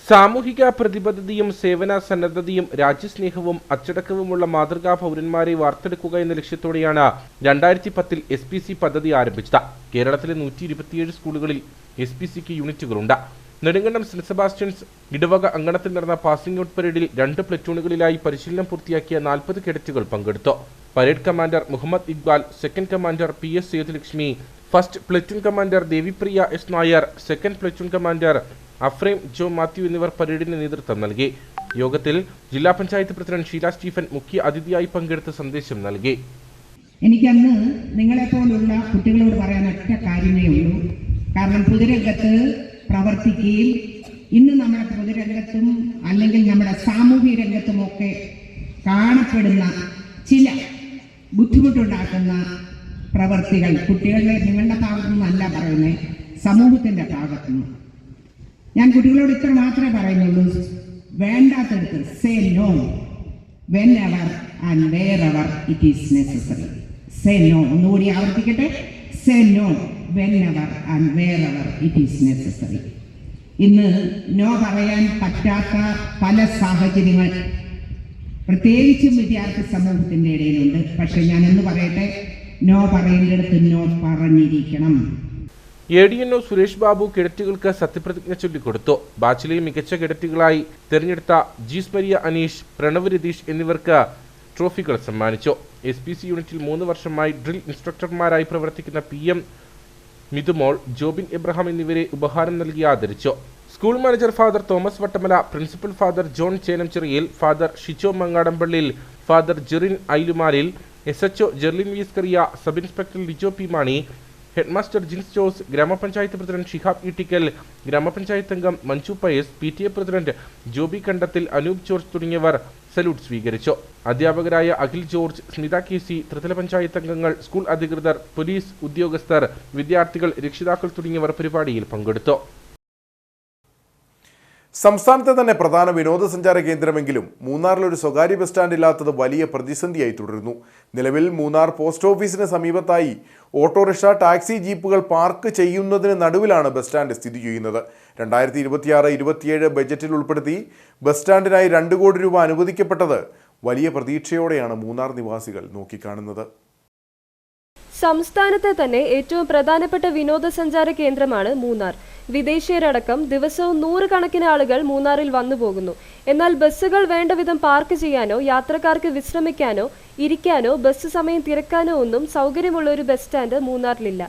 സാമൂഹിക പ്രതിബദ്ധതയും സേവന സന്നദ്ധതയും രാജ്യസ്നേഹവും അച്ചടക്കവുമുള്ള മാതൃകാ പൗരന്മാരെ വാർത്തെടുക്കുക എന്ന ലക്ഷ്യത്തോടെയാണ് 2010 SPC പദ്ധതി ആരംഭിച്ചത്. കേരളത്തിലെ 127 സ്കൂളുകളിൽ SPCക്ക് യൂണിറ്റുകളുണ്ട്. നെടുങ്കണ്ടം സെന്റ് സെബാസ്റ്റ്യൻസ് ഇടവക അങ്കണത്തിൽ നടന്ന പാസിംഗ് ഔട്ട് പരേഡിൽ 2 പ്ലറ്റൂണുകളിലായി പരിശീലനം പൂർത്തിയാക്കിയ 40 കേഡറ്റുകൾ പങ്കെടുത്തു. Parade commander Muhammad Iqbal, second commander PS Sethulakshmi, first platoon commander Devipriya S Nair, second platoon commander Afrem Jo Mathew എന്നിവർ പരേഡിന് നേതൃത്വം നൽകി. യോഗത്തിൽ ജില്ലാ പഞ്ചായത്ത് പ്രസിഡന്റ് ഷീല സ്റ്റീഫൻ മുഖ്യ അതിഥിയായി പങ്കെടുത്ത് സന്ദേശം നൽകി. എനിക്കന്ന് നിങ്ങളെപ്പോലുള്ള കുട്ടികളോട് പറയാൻ ഒറ്റ കാര്യമേ ഉള്ളൂ. കാരണം പൊതുരംഗത്ത് പ്രവർത്തിക്കുകയും ഇന്ന് നമ്മുടെ പൊതുരംഗത്തും അല്ലെങ്കിൽ നമ്മുടെ സാമൂഹ്യ രംഗത്തുമൊക്കെ കാണപ്പെടുന്ന ചില ബുദ്ധിമുട്ടുണ്ടാക്കുന്ന പ്രവർത്തികൾ കുട്ടികളുടെ നിങ്ങളുടെ ഭാഗത്തു നിന്നല്ല പറയുന്നത്, സമൂഹത്തിന്റെ ഭാഗത്തുനിന്ന്. ഞാൻ കുട്ടികളോട് ഇത്ര മാത്രമേ പറയുന്നുള്ളൂ, വേണ്ടാത്തടുത്ത് say no whenever and wherever it is necessary. Say no. ഒന്നുകൂടി ആവർത്തിക്കട്ടെ, say no whenever and wherever it is necessary. ഇന്ന് നോ പറയാൻ പറ്റാത്ത പല സാഹചര്യങ്ങൾ പ്രത്യേകിച്ചും വിദ്യാർത്ഥി സമൂഹത്തിൻ്റെ ഇടയിലുണ്ട്. പക്ഷെ ഞാനെന്ന് പറയട്ടെ, നോ പറയേണ്ടിടത്ത് നോ പറഞ്ഞിരിക്കണം. ADNO സുരേഷ് ബാബു കേഡറ്റുകൾക്ക് സത്യപ്രതിജ്ഞ ചൊല്ലിക്കൊടുത്തു. ബാച്ചിലെ മികച്ച കേഡറ്റുകളായി തിരഞ്ഞെടുത്ത ജീസ് മരിയ അനീഷ്, പ്രണവ് രതീഷ് എന്നിവർക്ക് ട്രോഫികൾ സമ്മാനിച്ചു. SPC യൂണിറ്റിൽ 3 വർഷമായി ഡ്രിൽ ഇൻസ്ട്രക്ടർമാരായി പ്രവർത്തിക്കുന്ന PM മിതുമോൾ, ജോബിൻ എബ്രഹാം എന്നിവരെ ഉപഹാരം നൽകി ആദരിച്ചു. School manager father Thomas Vattamala, principal father John Chenamchirayil, father Shicho Mangadampallil, father Jerin Ailumalil, SHO Jerlin Veescaria, sub inspector Lijo P Mani, headmaster Jins Jose, grama panchayat president Shihab Ittikkal, grama panchayat അംഗം മഞ്ജു പയസ്, PTA പ്രസിഡന്റ് ജോബി കണ്ടത്തിൽ, അനൂപ് ജോർജ് തുടങ്ങിയവർ സല്യൂട്ട് സ്വീകരിച്ചു. അധ്യാപകരായ അഖിൽ ജോർജ്, സ്മിത KC, ത്രിതല പഞ്ചായത്ത് അംഗങ്ങൾ, സ്കൂൾ അധികൃതർ, പോലീസ് ഉദ്യോഗസ്ഥർ, വിദ്യാർത്ഥികൾ, രക്ഷിതാക്കൾ തുടങ്ങിയവർ പരിപാടിയിൽ പങ്കെടുത്തു. സംസ്ഥാനത്തെ തന്നെ പ്രധാന വിനോദസഞ്ചാര കേന്ദ്രമെങ്കിലും മൂന്നാറിൽ ഒരു സ്വകാര്യ ബസ് സ്റ്റാൻഡ് ഇല്ലാത്തത് വലിയ പ്രതിസന്ധിയായി തുടരുന്നു. നിലവിൽ മൂന്നാർ പോസ്റ്റ് ഓഫീസിന് സമീപത്തായി ഓട്ടോറിക്ഷ, ടാക്സി, ജീപ്പുകൾ പാർക്ക് ചെയ്യുന്നതിന് നടുവിലാണ് ബസ് സ്റ്റാൻഡ് സ്ഥിതി ചെയ്യുന്നത്. 2026-27 ബജറ്റിൽ ഉൾപ്പെടുത്തി ബസ് സ്റ്റാൻഡിനായി 2 കോടി രൂപ അനുവദിക്കപ്പെട്ടത് വലിയ പ്രതീക്ഷയോടെയാണ് മൂന്നാർ നിവാസികൾ നോക്കിക്കാണുന്നത്. സംസ്ഥാനത്തെ തന്നെ ഏറ്റവും പ്രധാനപ്പെട്ട വിനോദസഞ്ചാര കേന്ദ്രമാണ് മൂന്നാർ. വിദേശീയരടക്കം ദിവസവും 100 കണക്കിന് ആളുകൾ മൂന്നാറിൽ വന്നു പോകുന്നു. എന്നാൽ ബസ്സുകൾ വേണ്ടവിധം പാർക്ക് ചെയ്യാനോ യാത്രക്കാർക്ക് വിശ്രമിക്കാനോ ഇരിക്കാനോ ബസ് സമയം തിരക്കാനോ ഒന്നും സൗകര്യമുള്ള ഒരു ബസ് സ്റ്റാൻഡ് മൂന്നാറിലില്ല.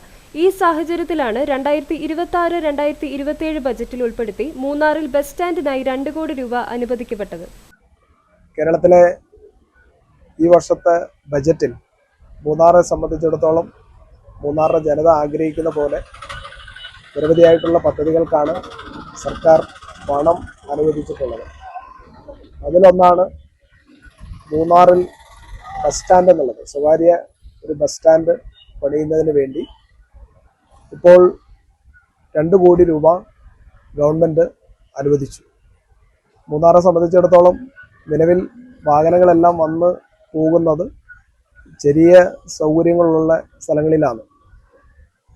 ഈ സാഹചര്യത്തിലാണ് 2026-2027 ബജറ്റിൽ ഉൾപ്പെടുത്തി മൂന്നാറിൽ ബസ് സ്റ്റാൻഡിനായി 2 കോടി രൂപ അനുവദിക്കപ്പെട്ടത്. കേരളത്തിലെ ഈ വർഷത്തെ ബജറ്റിൽ മൂന്നാറെ സംബന്ധിച്ചിടത്തോളം മൂന്നാറിലെ ജനത ആഗ്രഹിക്കുന്ന പോലെ നിരവധിയായിട്ടുള്ള പദ്ധതികൾക്കാണ് സർക്കാർ പണം അനുവദിച്ചിട്ടുള്ളത്. അതിലൊന്നാണ് മൂന്നാറിൽ ബസ് സ്റ്റാൻഡ് എന്നുള്ളത്. സ്വകാര്യ ഒരു ബസ് സ്റ്റാൻഡ് പണിയുന്നതിന് വേണ്ടി ഇപ്പോൾ 2 കോടി രൂപ ഗവൺമെൻറ് അനുവദിച്ചു. മൂന്നാറെ സംബന്ധിച്ചിടത്തോളം നിലവിൽ വാഹനങ്ങളെല്ലാം വന്ന് പോകുന്നത് ചെറിയ സൗകര്യങ്ങളുള്ള സ്ഥലങ്ങളിലാണ്.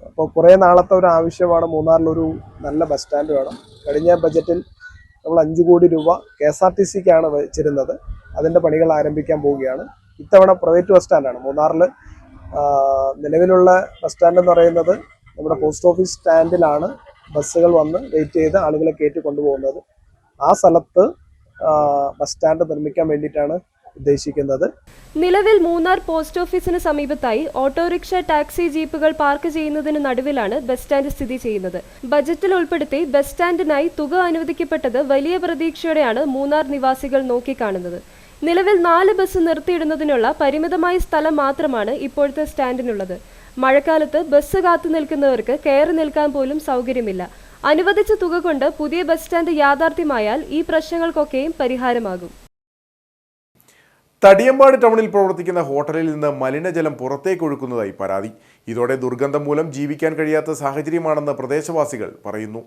അപ്പോൾ കുറേ നാളത്തെ ഒരു ആവശ്യമാണ് മൂന്നാറിലൊരു നല്ല ബസ് സ്റ്റാൻഡ് വേണം. കഴിഞ്ഞ ബജറ്റിൽ നമ്മൾ 5 കോടി രൂപ KSRTCക്കാണ് വെച്ചിരുന്നത്. അതിൻ്റെ പണികൾ ആരംഭിക്കാൻ പോവുകയാണ്. ഇത്തവണ പ്രൈവറ്റ് ബസ് സ്റ്റാൻഡാണ് മൂന്നാറിൽ. നിലവിലുള്ള ബസ് സ്റ്റാൻഡ് എന്ന് പറയുന്നത് നമ്മുടെ പോസ്റ്റ് ഓഫീസ് സ്റ്റാൻഡിലാണ് ബസ്സുകൾ വന്ന് വെയിറ്റ് ചെയ്ത് ആളുകളെ കയറ്റി കൊണ്ടുപോകുന്നത്. ആ സ്ഥലത്ത് ബസ് സ്റ്റാൻഡ് നിർമ്മിക്കാൻ വേണ്ടിയിട്ടാണ് ഉദ്ദേശിക്കുന്നത്. നിലവിൽ മൂന്നാർ പോസ്റ്റ് ഓഫീസിന് സമീപത്തായി ഓട്ടോറിക്ഷ, ടാക്സി, ജീപ്പുകൾ പാർക്ക് ചെയ്യുന്നതിന് നടുവിലാണ് ബസ് സ്റ്റാൻഡ് സ്ഥിതി ചെയ്യുന്നത്. ബജറ്റിൽ ഉൾപ്പെടുത്തി ബസ് സ്റ്റാൻഡിനായി തുക അനുവദിക്കപ്പെട്ടത് വലിയ പ്രതീക്ഷയോടെയാണ് മൂന്നാർ നിവാസികൾ നോക്കിക്കാണുന്നത്. നിലവിൽ 4 ബസ് നിർത്തിയിടുന്നതിനുള്ള പരിമിതമായ സ്ഥലം മാത്രമാണ് ഇപ്പോഴത്തെ സ്റ്റാൻഡിനുള്ളത്. മഴക്കാലത്ത് ബസ് കാത്തു നിൽക്കുന്നവർക്ക് കയറി നിൽക്കാൻ പോലും സൗകര്യമില്ല. അനുവദിച്ച തുക കൊണ്ട് പുതിയ ബസ് സ്റ്റാൻഡ് യാഥാർത്ഥ്യമായാൽ ഈ പ്രശ്നങ്ങൾക്കൊക്കെയും പരിഹാരമാകും. തടിയമ്പാട് ടൗണിൽ പ്രവർത്തിക്കുന്ന ഹോട്ടലിൽ നിന്ന് മലിനജലം പുറത്തേക്ക് ഒഴുക്കുന്നതായി പരാതി. ഇതോടെ ദുർഗന്ധം മൂലം ജീവിക്കാൻ കഴിയാത്ത സാഹചര്യമാണെന്ന് പ്രദേശവാസികൾ പറയുന്നു.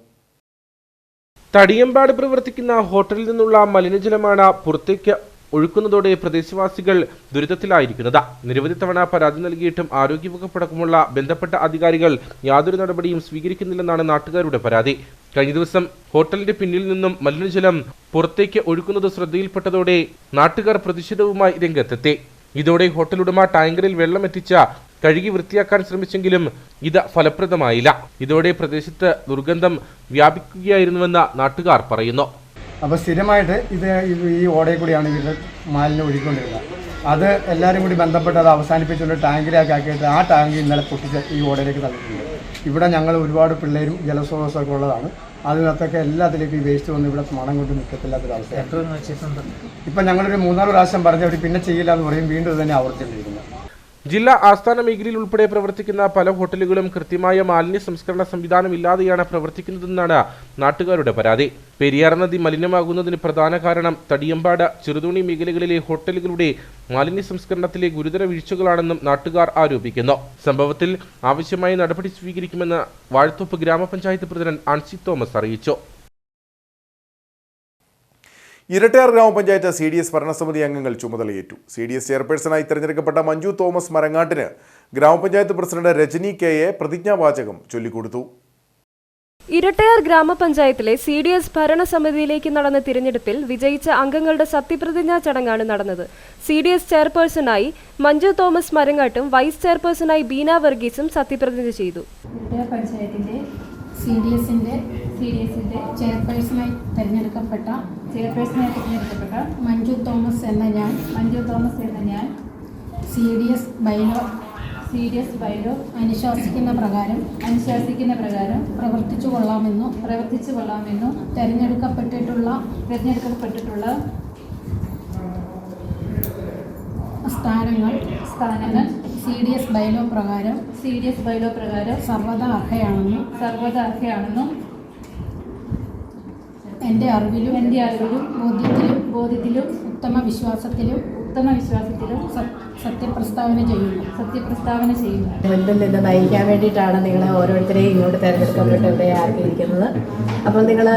തടിയമ്പാട് പ്രവർത്തിക്കുന്ന ഹോട്ടലിൽ നിന്നുള്ള മലിനജലമാണ് പുറത്തേക്ക് ഒഴുക്കുന്നതോടെ പ്രദേശവാസികൾ ദുരിതത്തിലായിരിക്കുന്നത്. നിരവധി തവണ പരാതി നൽകിയിട്ടും ആരോഗ്യവകുപ്പടക്കമുള്ള ബന്ധപ്പെട്ട അധികാരികൾ യാതൊരു നടപടിയും സ്വീകരിക്കുന്നില്ലെന്നാണ് നാട്ടുകാരുടെ പരാതി. കഴിഞ്ഞ ദിവസം ഹോട്ടലിന്റെ പിന്നിൽ നിന്നും മലിനജലം പുറത്തേക്ക് ഒഴുക്കുന്നത് ശ്രദ്ധയിൽപ്പെട്ടതോടെ നാട്ടുകാർ പ്രതിഷേധവുമായി രംഗത്തെത്തി. ഇതോടെ ഹോട്ടൽ ഉടമ ടാങ്കറിൽ വെള്ളം എത്തിച്ച കഴുകി വൃത്തിയാക്കാൻ ശ്രമിച്ചെങ്കിലും ഇത് ഫലപ്രദമായില്ല. ഇതോടെ പ്രദേശത്ത് ദുർഗന്ധം വ്യാപിക്കുകയായിരുന്നുവെന്ന് നാട്ടുകാർ പറയുന്നു. അപ്പോൾ സ്ഥിരമായിട്ട് ഈ ഓടയിൽ കൂടിയാണ് ഇവരുടെ മാലിന്യം ഒഴുകിക്കൊണ്ടിരുന്നത്. അത് എല്ലാവരും കൂടി ബന്ധപ്പെട്ട് അത് അവസാനിപ്പിച്ചുകൊണ്ട് ടാങ്കിലേക്ക് ആക്കിയിട്ട് ആ ടാങ്ക് ഇന്നലെ പൊട്ടിച്ച് ഈ ഓടയിലേക്ക് തള്ളിയിട്ടുണ്ട്. ഇവിടെ ഞങ്ങൾ ഒരുപാട് പിള്ളേരും ജലസ്രോതസ്സൊക്കെ ഉള്ളതാണ്. അതിനകത്തൊക്കെ എല്ലാത്തിലേക്കും ഈ വേസ്റ്റ് വന്ന് ഇവിടെ മണം കൊണ്ട് നിൽക്കത്തില്ലാത്തൊരവസ്ഥയാണ്. ഇപ്പം ഞങ്ങളൊരു 3-4 പ്രാവശ്യം പറഞ്ഞവർ പിന്നെ ചെയ്യില്ല എന്ന് പറയും, വീണ്ടും ഇത് തന്നെ ആവർത്തിച്ചിരിക്കുന്നത്. ജില്ലാ ആസ്ഥാന മേഖലയിൽ ഉൾപ്പെടെ പ്രവർത്തിക്കുന്ന പല ഹോട്ടലുകളും കൃത്യമായ മാലിന്യ സംസ്കരണ സംവിധാനം ഇല്ലാതെയാണ് പ്രവർത്തിക്കുന്നതെന്നാണ് നാട്ടുകാരുടെ പരാതി. പെരിയാർ നദി മലിനമാകുന്നതിന് പ്രധാന കാരണം തടിയമ്പാട്, ചെറുതോണി മേഖലകളിലെ ഹോട്ടലുകളുടെ മാലിന്യ സംസ്കരണത്തിലെ ഗുരുതര വീഴ്ചകളാണെന്നും നാട്ടുകാർ ആരോപിക്കുന്നു. സംഭവത്തിൽ ആവശ്യമായ നടപടി സ്വീകരിക്കുമെന്ന് വാഴത്തോപ്പ് ഗ്രാമപഞ്ചായത്ത് പ്രസിഡന്റ് ആൻസി തോമസ് അറിയിച്ചു. ഇരട്ടയാർ ഗ്രാമപഞ്ചായത്ത് CDS ഭരണസമിതി അംഗങ്ങൾ ചുമതലയേറ്റു. CDS ചെയർപേഴ്സണായി തെരഞ്ഞെടുക്കപ്പെട്ട മഞ്ജു തോമസ് മരങ്ങാട്ടിന് ഗ്രാമപഞ്ചായത്ത് പ്രസിഡന്റ് രജനി കെ.എ പ്രതിജ്ഞാവാചകം ചൊല്ലിക്കൊടുത്തു. ഇരട്ടയാർ ഗ്രാമപഞ്ചായത്തിലെ CDS ഭരണസമിതിയിലേക്ക് നടന്ന തിരഞ്ഞെടുപ്പിൽ വിജയിച്ച അംഗങ്ങളുടെ സത്യപ്രതിജ്ഞാ ചടങ്ങാണ് നടന്നത്. CDS ചെയർപേഴ്സണായി മഞ്ജു തോമസ് മരങ്ങാട്ടും വൈസ് ചെയർപേഴ്സണായി ബീന വർഗീസും സത്യപ്രതിജ്ഞ ചെയ്തു. ഇരട്ടയാർ പഞ്ചായത്തിന്റെ CDSന്റെ ചെയർപേഴ്സണായി തിരഞ്ഞെടുക്കപ്പെട്ട മഞ്ജു തോമസ് എന്ന ഞാൻ CDS ബൈലോ അനുശാസിക്കുന്ന പ്രകാരം പ്രവർത്തിച്ചു കൊള്ളാമെന്നും തിരഞ്ഞെടുക്കപ്പെട്ടിട്ടുള്ള സ്ഥാനങ്ങൾ CDS ബൈലോ പ്രകാരം സർവ്വതാ അർഹയാണെന്നും എൻ്റെ അറിവിലും ബോധ്യത്തിലും ഉത്തമ വിശ്വാസത്തിലും സത്യപ്രസ്താവന ചെയ്യുന്നു. മുൻപിൽ നിന്ന് നയിക്കാൻ വേണ്ടിയിട്ടാണ് നിങ്ങളെ ഓരോരുത്തരെയും ഇങ്ങോട്ട് തിരഞ്ഞെടുക്കപ്പെട്ട് ഇവിടെ ആക്കിയിരിക്കുന്നത്. അപ്പോൾ നിങ്ങൾ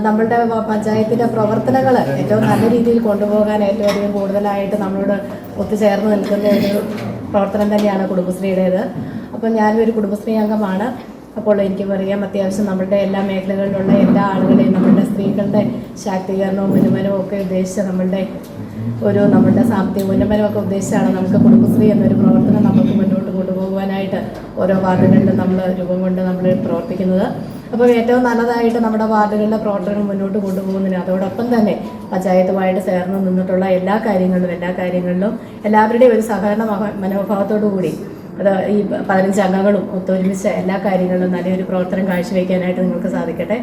നമ്മളുടെ പഞ്ചായത്തിൻ്റെ പ്രവർത്തനങ്ങൾ ഏറ്റവും നല്ല രീതിയിൽ കൊണ്ടുപോകാൻ ഏറ്റവും അധികം കൂടുതലായിട്ട് നമ്മളോട് ഒത്തുചേർന്ന് നിൽക്കുന്ന ഒരു പ്രവർത്തനം തന്നെയാണ് കുടുംബശ്രീയുടേത്. അപ്പോൾ ഞാനും ഒരു കുടുംബശ്രീ അംഗമാണ്. അപ്പോൾ എനിക്ക് പറയാം, അത്യാവശ്യം നമ്മുടെ എല്ലാ മേഖലകളിലുള്ള എല്ലാ ആളുകളെയും നമ്മുടെ സ്ത്രീകളുടെ ശാക്തീകരണവും ഉന്നമനവും ഒക്കെ ഉദ്ദേശിച്ച് നമ്മുടെ സാമ്പത്തിക ഉന്നമനമൊക്കെ ഉദ്ദേശിച്ചാണ് നമുക്ക് കുടുംബശ്രീ എന്നൊരു പ്രവർത്തനം നമുക്ക് മുന്നോട്ട് കൊണ്ടുപോകുവാനായിട്ട് ഓരോ വാർഡുകളിലും നമ്മൾ രൂപം കൊണ്ട് നമ്മൾ പ്രവർത്തിക്കുന്നത്. അപ്പോൾ ഏറ്റവും നല്ലതായിട്ട് നമ്മുടെ വാർഡുകളിലെ പ്രവർത്തനം മുന്നോട്ട് കൊണ്ടുപോകുന്നതിന് അതോടൊപ്പം തന്നെ പഞ്ചായത്തുമായിട്ട് ചേർന്ന് നിന്നിട്ടുള്ള എല്ലാ കാര്യങ്ങളിലും എല്ലാവരുടെയും ഒരു സഹകരണ മനോഭാവത്തോടു കൂടി അത് ഈ 15 അംഗങ്ങളും ഒത്തൊരുമിച്ച് എല്ലാ കാര്യങ്ങളിലും നല്ലൊരു പ്രവർത്തനം കാഴ്ചവെക്കാനായിട്ട് നിങ്ങൾക്ക് സാധിക്കട്ടെ.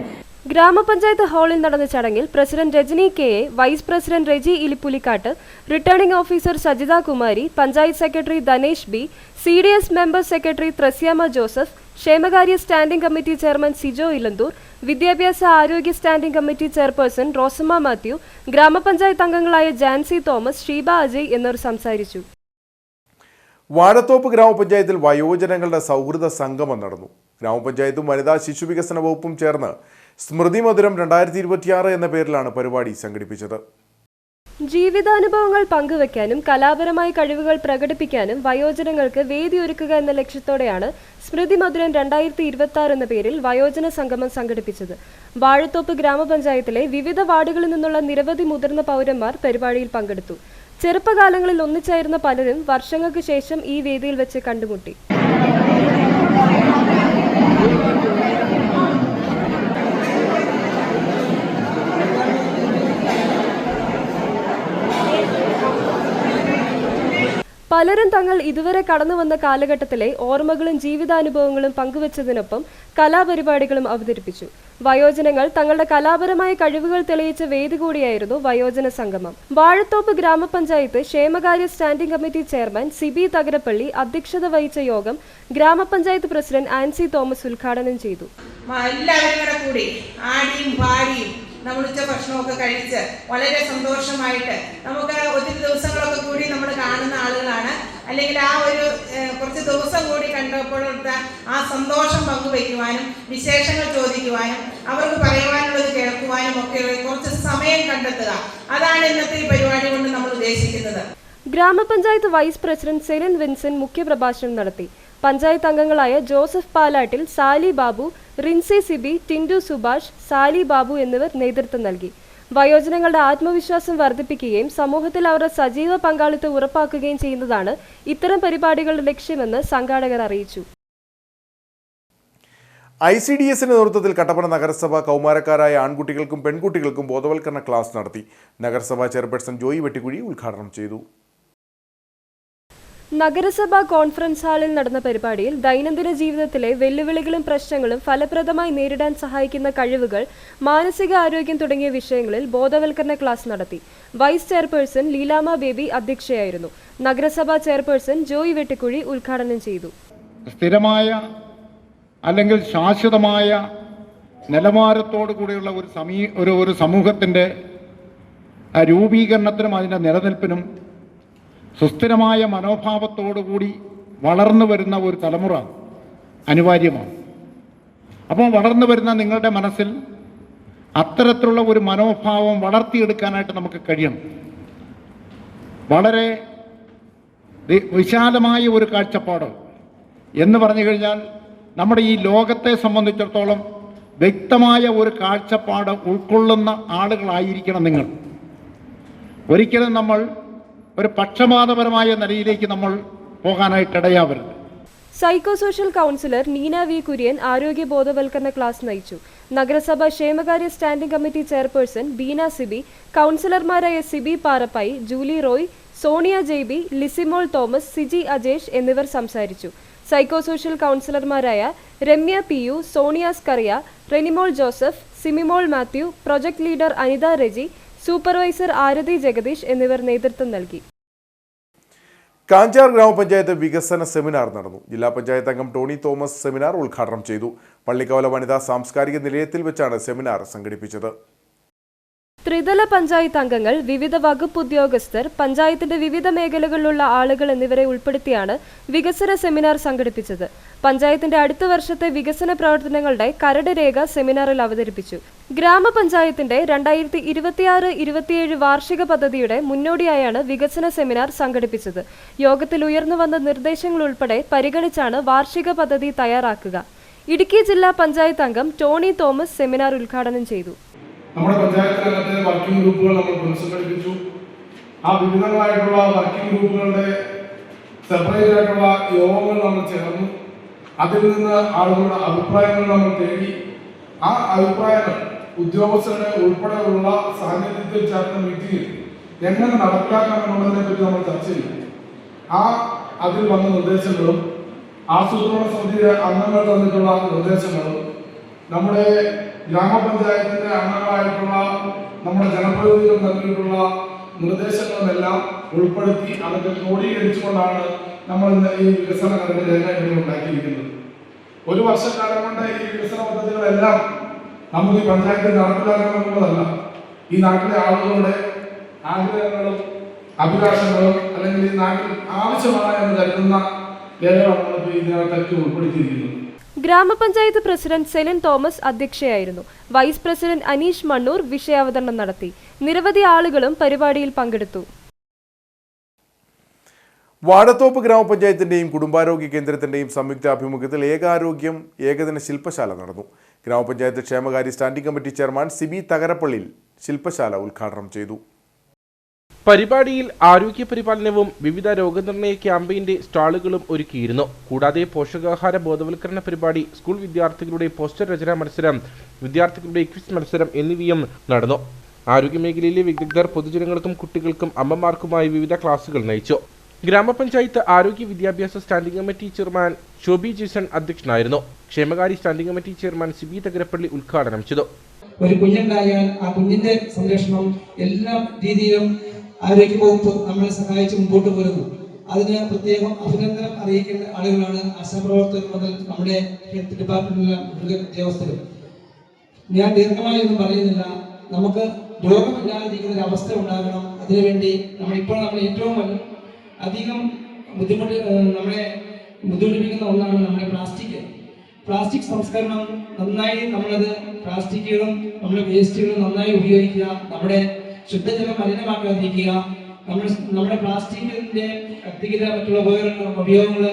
ഗ്രാമപഞ്ചായത്ത് ഹാളിൽ നടന്ന ചടങ്ങിൽ president Rajani K A, vice president Reji Ilippulikkattu, returning officer Sajitha Kumari, panchayat secretary Dhanesh B, CDS member secretary Thresiamma Joseph, ക്ഷേമകാര്യ standing committee chairman Sijo Elanthoor, വിദ്യാഭ്യാസ ആരോഗ്യ standing committee chairperson Rosamma Mathew, grama panchayat അംഗങ്ങളായ ജാൻസി തോമസ്, ഷീബ അജയ് എന്നിവർ സംസാരിച്ചു. വാഴത്തോപ്പ് ഗ്രാമപഞ്ചായത്തിൽ വയോജനങ്ങളുടെ സൗഹൃദ സംഗമം നടന്നു. ഗ്രാമപഞ്ചായത്തും വനിതാ ശിശുവികസന വകുപ്പും ചേർന്ന് സ്മൃതി മധുരം 2026 എന്ന പേരിലാണ് പരിപാടി സംഘടിപ്പിച്ചത്. ജീവിതാനുഭവങ്ങൾ പങ്കുവയ്ക്കാനും കലാപരമായ കഴിവുകൾ പ്രകടിപ്പിക്കാനും വയോജനങ്ങൾക്ക് വേദിയൊരുക്കുക എന്ന ലക്ഷ്യത്തോടെയാണ് സ്മൃതി മധുരം 2026 എന്ന പേരിൽ വയോജന സംഗമം സംഘടിപ്പിച്ചത്. വാഴത്തോപ്പ് ഗ്രാമപഞ്ചായത്തിലെ വിവിധ വാർഡുകളിൽ നിന്നുള്ള നിരവധി മുതിർന്ന പൗരന്മാർ പരിപാടിയിൽ പങ്കെടുത്തു. ചെറുപ്പകാലങ്ങളിൽ ഒന്നിച്ചായിരുന്ന പലരും വർഷങ്ങൾക്ക് ശേഷം ഈ വേദിയിൽ വെച്ച് കണ്ടുമുട്ടി. പലരും തങ്ങൾ ഇതുവരെ കടന്നുവന്ന കാലഘട്ടത്തിലെ ഓർമ്മകളും ജീവിതാനുഭവങ്ങളും പങ്കുവച്ചതിനൊപ്പം കലാപരിപാടികളും അവതരിപ്പിച്ചു. വയോജനങ്ങൾ തങ്ങളുടെ കലാപരമായ കഴിവുകൾ തെളിയിച്ച വേദി കൂടിയായിരുന്നു വയോജന സംഗമം. വാഴത്തോപ്പ് ഗ്രാമപഞ്ചായത്ത് ക്ഷേമകാര്യ സ്റ്റാൻഡിംഗ് കമ്മിറ്റി ചെയർമാൻ സിബി തകരപ്പള്ളി അധ്യക്ഷത വഹിച്ച യോഗം ഗ്രാമപഞ്ചായത്ത് പ്രസിഡന്റ് ആൻസി തോമസ് ഉദ്ഘാടനം ചെയ്തു. എല്ലാവരും കൂടെ കൂടി ആടിയും പാടിയും നമ്മൾ ഉച്ച ഭക്ഷണമൊക്കെ കഴിച്ച് വളരെ സന്തോഷമായിട്ട് നമുക്ക് ഒത്തിരി ദിവസങ്ങളൊക്കെ കൂടി നമ്മൾ കാണുന്ന ആളുകളാണ്. അല്ലെങ്കിൽ ആ ഒരു കുറച്ച് ദിവസം കൂടി കണ്ടപ്പോഴത്തെ ആ സന്തോഷം പങ്കുവയ്ക്കുവാനും വിശേഷങ്ങൾ ചോദിക്കുവാനും അവർക്ക് പറയുവാനുള്ളത് കേൾക്കുവാനും ഒക്കെ കുറച്ച് സമയം കണ്ടെത്തുക, അതാണ് ഇന്നത്തെ ഈ പരിപാടി കൊണ്ട് നമ്മൾ ഉദ്ദേശിക്കുന്നത്. ഗ്രാമപഞ്ചായത്ത് വൈസ് പ്രസിഡന്റ് സെലിൻ വിൻസെന്റ് മുഖ്യപ്രഭാഷണം നടത്തി. പഞ്ചായത്ത് അംഗങ്ങളായ Joseph പാലാട്ടിൽ, Sally Babu, Rincy Sibi, Tindu Subhash, Sally Babu എന്നിവർ നേതൃത്വം നൽകി. വയോജനങ്ങളുടെ ആത്മവിശ്വാസം വർദ്ധിപ്പിക്കുകയും സമൂഹത്തിൽ അവരുടെ സജീവ പങ്കാളിത്തം ഉറപ്പാക്കുകയും ചെയ്യുന്നതാണ് ഇത്തരം പരിപാടികളുടെ ലക്ഷ്യമെന്ന് സംഘാടകർ അറിയിച്ചു. ICDSന്റെ നേതൃത്വത്തിൽ കട്ടപ്പന നഗരസഭ കൗമാരക്കാരായ ആൺകുട്ടികൾക്കും പെൺകുട്ടികൾക്കും ബോധവൽക്കരണ ക്ലാസ് നടത്തി. നഗരസഭാ ചെയർപേഴ്സൺ ജോയി വെട്ടിക്കുഴി ഉദ്ഘാടനം ചെയ്തു. നഗരസഭാ കോൺഫറൻസ് ഹാളിൽ നടന്ന പരിപാടിയിൽ ദൈനംദിന ജീവിതത്തിലെ വെല്ലുവിളികളും പ്രശ്നങ്ങളും ഫലപ്രദമായി നേരിടാൻ സഹായിക്കുന്ന കഴിവുകൾ, മാനസികാരോഗ്യം തുടങ്ങിയ വിഷയങ്ങളിൽ ബോധവൽക്കരണ ക്ലാസ് നടത്തി. വൈസ് ചെയർപേഴ്സൺ ലീലാമ ബേബി അധ്യക്ഷയായിരുന്നു. നഗരസഭാ ചെയർപേഴ്സൺ ജോയി വെട്ടിക്കുഴി ഉദ്ഘാടനം ചെയ്തു. സ്ഥിരമായ അല്ലെങ്കിൽ ശാശ്വതമായ നിലവാരത്തോടു കൂടിയുള്ള ഒരു സമൂഹത്തിൻ്റെ രൂപീകരണത്തിനും അതിൻ്റെ നിലനിൽപ്പിനും സുസ്ഥിരമായ മനോഭാവത്തോടുകൂടി വളർന്നു വരുന്ന ഒരു തലമുറ അനിവാര്യമാണ്. അപ്പോൾ വളർന്നു വരുന്ന നിങ്ങളുടെ മനസ്സിൽ അത്തരത്തിലുള്ള ഒരു മനോഭാവം വളർത്തിയെടുക്കാനായിട്ട് നമുക്ക് കഴിയണം. വളരെ വിശാലമായ ഒരു കാഴ്ചപ്പാട് എന്ന് പറഞ്ഞു കഴിഞ്ഞാൽ നമ്മുടെ ഈ ലോകത്തെ സംബന്ധിച്ചിടത്തോളം വ്യക്തമായ ഒരു കാഴ്ചപ്പാട് ഉൾക്കൊള്ളുന്ന ആളുകളായിരിക്കണം നിങ്ങൾ. ഒരിക്കലും നമ്മൾ ഒരു പക്ഷപാതപരമായ നിലയിലേക്ക് നമ്മൾ പോകാനായിട്ട് ഇടയാവരുത്. Psycho social counsellor Neena V Kurian ആരോഗ്യ ബോധവൽക്കരണ ക്ലാസ് നയിച്ചു. നഗരസഭ ക്ഷേമകാര്യ standing committee chairperson Beena Siby, കൗൺസിലർമാരായ സിബി പാറപ്പായി, ജൂലി റോയ്, സോണിയ ജെയ്ബി, ലിസിമോൾ തോമസ്, സിജി അജേഷ് എന്നിവർ സംസാരിച്ചു. സൈക്കോ സോഷ്യൽ കൗൺസിലർമാരായ Ramya P U, Sonia Scaria, Renimol Joseph, Simimol Mathew, project leader Anitha Reji, supervisor Arathi Jagadeesh എന്നിവർ നേതൃത്വം നൽകി. കാഞ്ചാർ ഗ്രാമപഞ്ചായത്ത് വികസന സെമിനാർ നടന്നു. ജില്ലാ പഞ്ചായത്ത് അംഗം ടോണി തോമസ് സെമിനാർ ഉദ്ഘാടനം ചെയ്തു. പള്ളിക്കവല വനിതാ സാംസ്കാരിക നിലയത്തിൽ വെച്ചാണ് സെമിനാർ സംഘടിപ്പിച്ചത്. ത്രിതല പഞ്ചായത്ത് അംഗങ്ങൾ, വിവിധ വകുപ്പ് ഉദ്യോഗസ്ഥർ, പഞ്ചായത്തിന്റെ വിവിധ മേഖലകളിലുള്ള ആളുകൾ എന്നിവരെ ഉൾപ്പെടുത്തിയാണ് വികസന സെമിനാർ സംഘടിപ്പിച്ചത്. പഞ്ചായത്തിന്റെ അടുത്ത വർഷത്തെ വികസന പ്രവർത്തനങ്ങളുടെ കരട് രേഖ സെമിനാറിൽ അവതരിപ്പിച്ചു. ഗ്രാമപഞ്ചായത്തിന്റെ 2026-27 വാർഷിക പദ്ധതിയുടെ മുന്നോടിയായാണ് വികസന സെമിനാർ സംഘടിപ്പിച്ചത്. യോഗത്തിൽ ഉയർന്നു വന്ന നിർദ്ദേശങ്ങൾ ഉൾപ്പെടെ പരിഗണിച്ചാണ് വാർഷിക പദ്ധതി തയ്യാറാക്കുക. ഇടുക്കി ജില്ലാ പഞ്ചായത്ത് അംഗം ടോണി തോമസ് സെമിനാർ ഉദ്ഘാടനം ചെയ്തു. നമ്മുടെ പഞ്ചായത്തിനകത്തെ വർക്കിംഗ് ഗ്രൂപ്പുകൾ നമ്മൾ പുനഃസംഘടിപ്പിച്ചു. ആ വിവിധങ്ങളായിട്ടുള്ള വർക്കിംഗ് ഗ്രൂപ്പുകളുടെ സെപ്പറേറ്റ് ആയിട്ടുള്ള യോഗങ്ങൾ നമ്മൾ ചേർന്നു. അതിൽ നിന്ന് ആളുകളുടെ അഭിപ്രായങ്ങൾ നമ്മൾ തേടി. ആ അഭിപ്രായങ്ങൾ ഉദ്യോഗസ്ഥരുടെ ഉൾപ്പെടെയുള്ള സാന്നിധ്യത്തിൽ ചേർന്ന മീറ്റിംഗിൽ എങ്ങനെ നടപ്പിലാക്കാം എന്നുള്ളതിനെ പറ്റി നമ്മൾ ചർച്ച ചെയ്തു. അതിൽ വന്ന നിർദ്ദേശങ്ങളും ആസൂത്രണ സമിതിയുടെ അംഗങ്ങൾ തന്നിട്ടുള്ള നിർദ്ദേശങ്ങളും നമ്മുടെ ഗ്രാമപഞ്ചായത്തിന്റെ അംഗങ്ങളായിട്ടുള്ള നമ്മുടെ ജനപ്രതിനിധികൾ നൽകിയിട്ടുള്ള നിർദ്ദേശങ്ങളുമെല്ലാം ഉൾപ്പെടുത്തി അതൊക്കെ ക്രോഡീകരിച്ചുകൊണ്ടാണ് നമ്മൾ ഇന്ന് ഈ വികസന കരട് രേഖ ഇവിടെ ഉണ്ടാക്കിയിരിക്കുന്നത്. ഒരു വർഷക്കാലം കൊണ്ട് ഈ വികസന പദ്ധതികളെല്ലാം നമുക്ക് ഈ പഞ്ചായത്തിൽ നടപ്പിലാക്കണമെന്നുള്ളതല്ല. ഈ നാട്ടിലെ ആളുകളുടെ ആഗ്രഹങ്ങളും അഭിലാഷങ്ങളും അല്ലെങ്കിൽ ഈ നാട്ടിൽ ആവശ്യമാണ് എന്ന് കരുതുന്ന രേഖകളാണ് നമ്മൾ ഇതിനകത്തേക്ക് ഉൾപ്പെടുത്തിയിരിക്കുന്നത്. ഗ്രാമപഞ്ചായത്ത് പ്രസിഡന്റ് സെലിൻ തോമസ് അധ്യക്ഷയായിരുന്നു. വൈസ് പ്രസിഡന്റ് അനീഷ് മണ്ണൂർ വിഷയാവതരണം നടത്തി. നിരവധി ആളുകളും പരിപാടിയിൽ പങ്കെടുത്തു. വാഴത്തോപ്പ് ഗ്രാമപഞ്ചായത്തിന്റെയും കുടുംബാരോഗ്യ കേന്ദ്രത്തിന്റെയും സംയുക്ത ആഭിമുഖ്യത്തിൽ ഏകാരോഗ്യം ഏകദിന ശില്പശാല നടന്നു. ഗ്രാമപഞ്ചായത്ത് ക്ഷേമകാര്യ സ്റ്റാൻഡിംഗ് കമ്മിറ്റി ചെയർമാൻ സിബി തകരപ്പള്ളിയിൽ ശില്പശാല ഉദ്ഘാടനം ചെയ്തു. പരിപാടിയിൽ ആരോഗ്യ പരിപാലനവും വിവിധ രോഗനിർണയ ക്യാമ്പയിന്റെ സ്റ്റാളുകളും ഒരുക്കിയിരുന്നു. കൂടാതെ പോഷകാഹാര ബോധവൽക്കരണ പരിപാടി, സ്കൂൾ വിദ്യാർത്ഥികളുടെ പോസ്റ്റർ രചനാ മത്സരം, വിദ്യാർത്ഥികളുടെ ക്വിസ് മത്സരം എന്നിവയും നടന്നു. ആരോഗ്യമേഖലയിലെ വിദഗ്ധർ പൊതുജനങ്ങൾക്കും കുട്ടികൾക്കും അമ്മമാർക്കുമായി വിവിധ ക്ലാസുകൾ നയിച്ചു. ഗ്രാമപഞ്ചായത്ത് ആരോഗ്യ വിദ്യാഭ്യാസ standing committee chairman Shobi Jison അധ്യക്ഷനായിരുന്നു. ക്ഷേമകാര്യ സ്റ്റാൻഡിംഗ് കമ്മിറ്റി ചെയർമാൻ സിബി തകരപ്പള്ളി ഉദ്ഘാടനം ചെയ്തു. ഒരു കുഞ്ഞുണ്ടായാൽ ആ കുഞ്ഞിന്റെ സംരക്ഷണം എല്ലാ രീതിയിലും ആരോഗ്യവകുപ്പ് നമ്മളെ സഹായിച്ച് മുമ്പോട്ട് പോരുന്നു. അതിന് പ്രത്യേകം അഭിനന്ദനം അറിയിക്കേണ്ട ആളുകളാണ് ആശാപ്രവർത്തകർ മുതൽ നമ്മുടെ ഹെൽത്ത് ഡിപ്പാർട്ട്മെന്റിലെ ഉദ്യോഗസ്ഥരും. ഞാൻ ദീർഘമായി ഒന്നും പറയുന്നില്ല. നമുക്ക് രോഗമില്ലാതിരിക്കുന്ന ഒരു അവസ്ഥ ഉണ്ടാകണം. അതിനുവേണ്ടി നമ്മൾ ഏറ്റവും അധികം നമ്മളെ ബുദ്ധിമുട്ടിപ്പിക്കുന്ന ഒന്നാണ് നമ്മുടെ പ്ലാസ്റ്റിക് സംസ്കരണം. നന്നായി നമ്മളത് പ്ലാസ്റ്റിക്കുകളും നമ്മുടെ വേസ്റ്റുകളും നന്നായി ഉപയോഗിക്കുക. നമ്മുടെ ശുദ്ധജലം മലിനമാക്കാതിരിക്കുക. നമ്മുടെ പ്ലാസ്റ്റിക്കിന്റെ കത്തിക്കുന്ന മറ്റുള്ള ഉപയോഗങ്ങൾ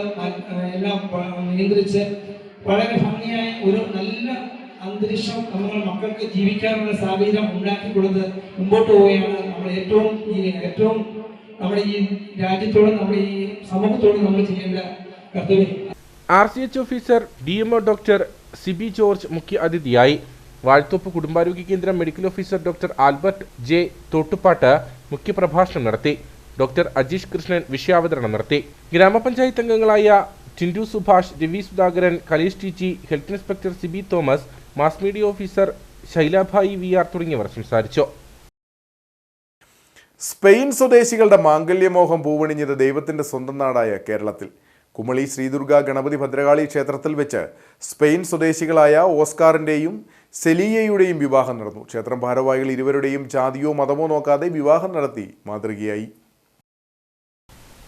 എല്ലാം നിയന്ത്രിച്ച് വളരെ ഭംഗിയായ ഒരു നല്ല അന്തരീക്ഷം നമ്മൾ മക്കൾക്ക് ജീവിക്കാനുള്ള സാഹചര്യം ഉണ്ടാക്കി കൊടുത്ത് മുമ്പോട്ട് പോവുകയാണ് നമ്മൾ ഏറ്റവും നമ്മുടെ ഈ രാജ്യത്തോടും നമ്മുടെ ഈ സമൂഹത്തോടും നമ്മൾ ചെയ്യേണ്ട കർത്തവ്യം. RCH officer DMO doctor Siby George മുഖ്യ അതിഥിയായി. വാഴത്തോപ്പ് കുടുംബാരോഗ്യ കേന്ദ്രം medical officer doctor Albert J Thottupattu മുഖ്യപ്രഭാഷണം നടത്തി. ഡോക്ടർ അജീഷ് കൃഷ്ണൻ വിഷയാവതരണം നടത്തി. ഗ്രാമപഞ്ചായത്ത് അംഗങ്ങളായ Tindu Subhash, Ravi Sudhakaran, Kalesh T G, health inspector Siby Thomas, mass media officer Shailabhai VR തുടങ്ങിയവർ സംസാരിച്ചു. സ്പെയിൻ സ്വദേശികളുടെ മാംഗല്യമോഹം പൂവണിഞ്ഞത് ദൈവത്തിന്റെ സ്വന്തം നാടായ കേരളത്തിൽ. കുമളി ശ്രീദുർഗ ഗണപതി ഭദ്രകാളി ക്ഷേത്രത്തിൽ വെച്ച് സ്പെയിൻ സ്വദേശികളായ ഓസ്കാറിന്റെയും സെലിയയുടെയും വിവാഹം നടന്നു. ക്ഷേത്രം ഭാരവാഹികൾ ഇരുവരുടെയും ജാതിയോ മതമോ നോക്കാതെ വിവാഹം നടത്തി മാതൃകയായി.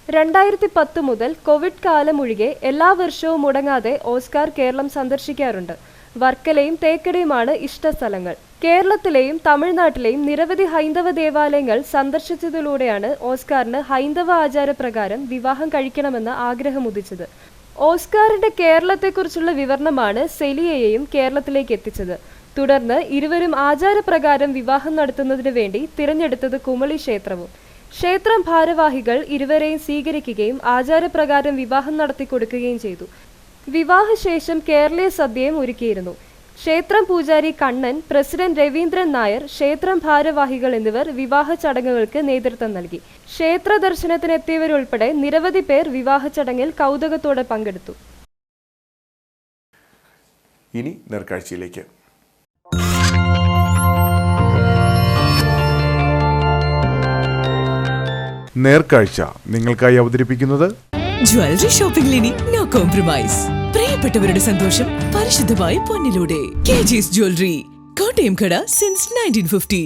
2010 മുതൽ കോവിഡ് കാലം ഒഴികെ എല്ലാ വർഷവും മുടങ്ങാതെ ഓസ്കാർ കേരളം സന്ദർശിക്കാറുണ്ട്. വർക്കലയും തേക്കടിയുമാണ് ഇഷ്ടസ്ഥലങ്ങൾ. കേരളത്തിലെയും തമിഴ്നാട്ടിലെയും നിരവധി ഹൈന്ദവ ദേവാലയങ്ങൾ സന്ദർശിച്ചതിലൂടെയാണ് ഓസ്കാറിന് ഹൈന്ദവ ആചാരപ്രകാരം വിവാഹം കഴിക്കണമെന്ന ആഗ്രഹമുദിച്ചത്. ഓസ്കാറിന്റെ കേരളത്തെക്കുറിച്ചുള്ള വിവരണമാണ് സെലിയയെയും കേരളത്തിലേക്ക് എത്തിച്ചത്. തുടർന്ന് ഇരുവരും ആചാരപ്രകാരം വിവാഹം നടത്തുന്നതിനു വേണ്ടി തിരഞ്ഞെടുത്തത് കുമളി ക്ഷേത്രവും. ക്ഷേത്രം ഭാരവാഹികൾ ഇരുവരെയും സ്വീകരിക്കുകയും ആചാരപ്രകാരം വിവാഹം നടത്തിക്കൊടുക്കുകയും ചെയ്തു. വിവാഹശേഷം കേരളീയ സദ്യയും ഒരുക്കിയിരുന്നു. ക്ഷേത്രം പൂജാരി കണ്ണൻ, പ്രസിഡന്റ് രവീന്ദ്രൻ നായർ, ക്ഷേത്രം ഭാരവാഹികൾ എന്നിവർ വിവാഹ ചടങ്ങുകൾക്ക് നേതൃത്വം നൽകി. ക്ഷേത്ര ദർശനത്തിനെത്തിയവരുൾപ്പെടെ നിരവധി പേർ വിവാഹ ചടങ്ങിൽ കൗതുകത്തോടെ പങ്കെടുത്തു. ഇനി നേർക്കാഴ്ചയിലേക്ക്. നേർക്കാഴ്ച നിങ്ങൾക്കായി അവതരിപ്പിക്കുന്നത് ജ്വല്ലറി ഷോപ്പിംഗിൽ ഇനി നോ കോംപ്രമൈസ്. പ്രിയപ്പെട്ടവരുടെ സന്തോഷം പരിശുദ്ധമായി പൊന്നിലൂടെ. KG's ജ്വല്ലറി, കോട്ടയം കട സിൻസ് 1950.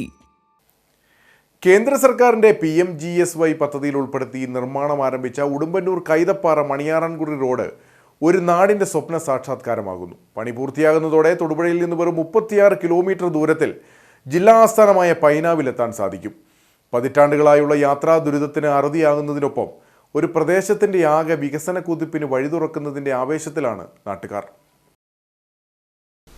കേന്ദ്ര സർക്കാരിന്റെ PMGSY പദ്ധതിയിൽ ഉൾപ്പെടുത്തി നിർമ്മാണം ആരംഭിച്ച ഉടുമ്പന്നൂർ കൈതപ്പാറ മണിയാറൻകുടി റോഡ് ഒരു നാടിന്റെ സ്വപ്ന സാക്ഷാത്കാരമാകുന്നു. പണി പൂർത്തിയാകുന്നതോടെ തൊടുപുഴയിൽ നിന്ന് വെറും 36 കിലോമീറ്റർ ദൂരത്തിൽ ജില്ലാ ആസ്ഥാനമായ പൈനാവിലെത്താൻ സാധിക്കും. പതിറ്റാണ്ടുകളായുള്ള യാത്രാ ദുരിതത്തിന് അറുതിയാകുന്നതിനൊപ്പം ഒരു പ്രദേശത്തിന്റെ ആകെ വികസന കുതിപ്പിന് വഴി തുറക്കുന്നതിന്റെ ആവേശത്തിലാണ് നാട്ടുകാർ.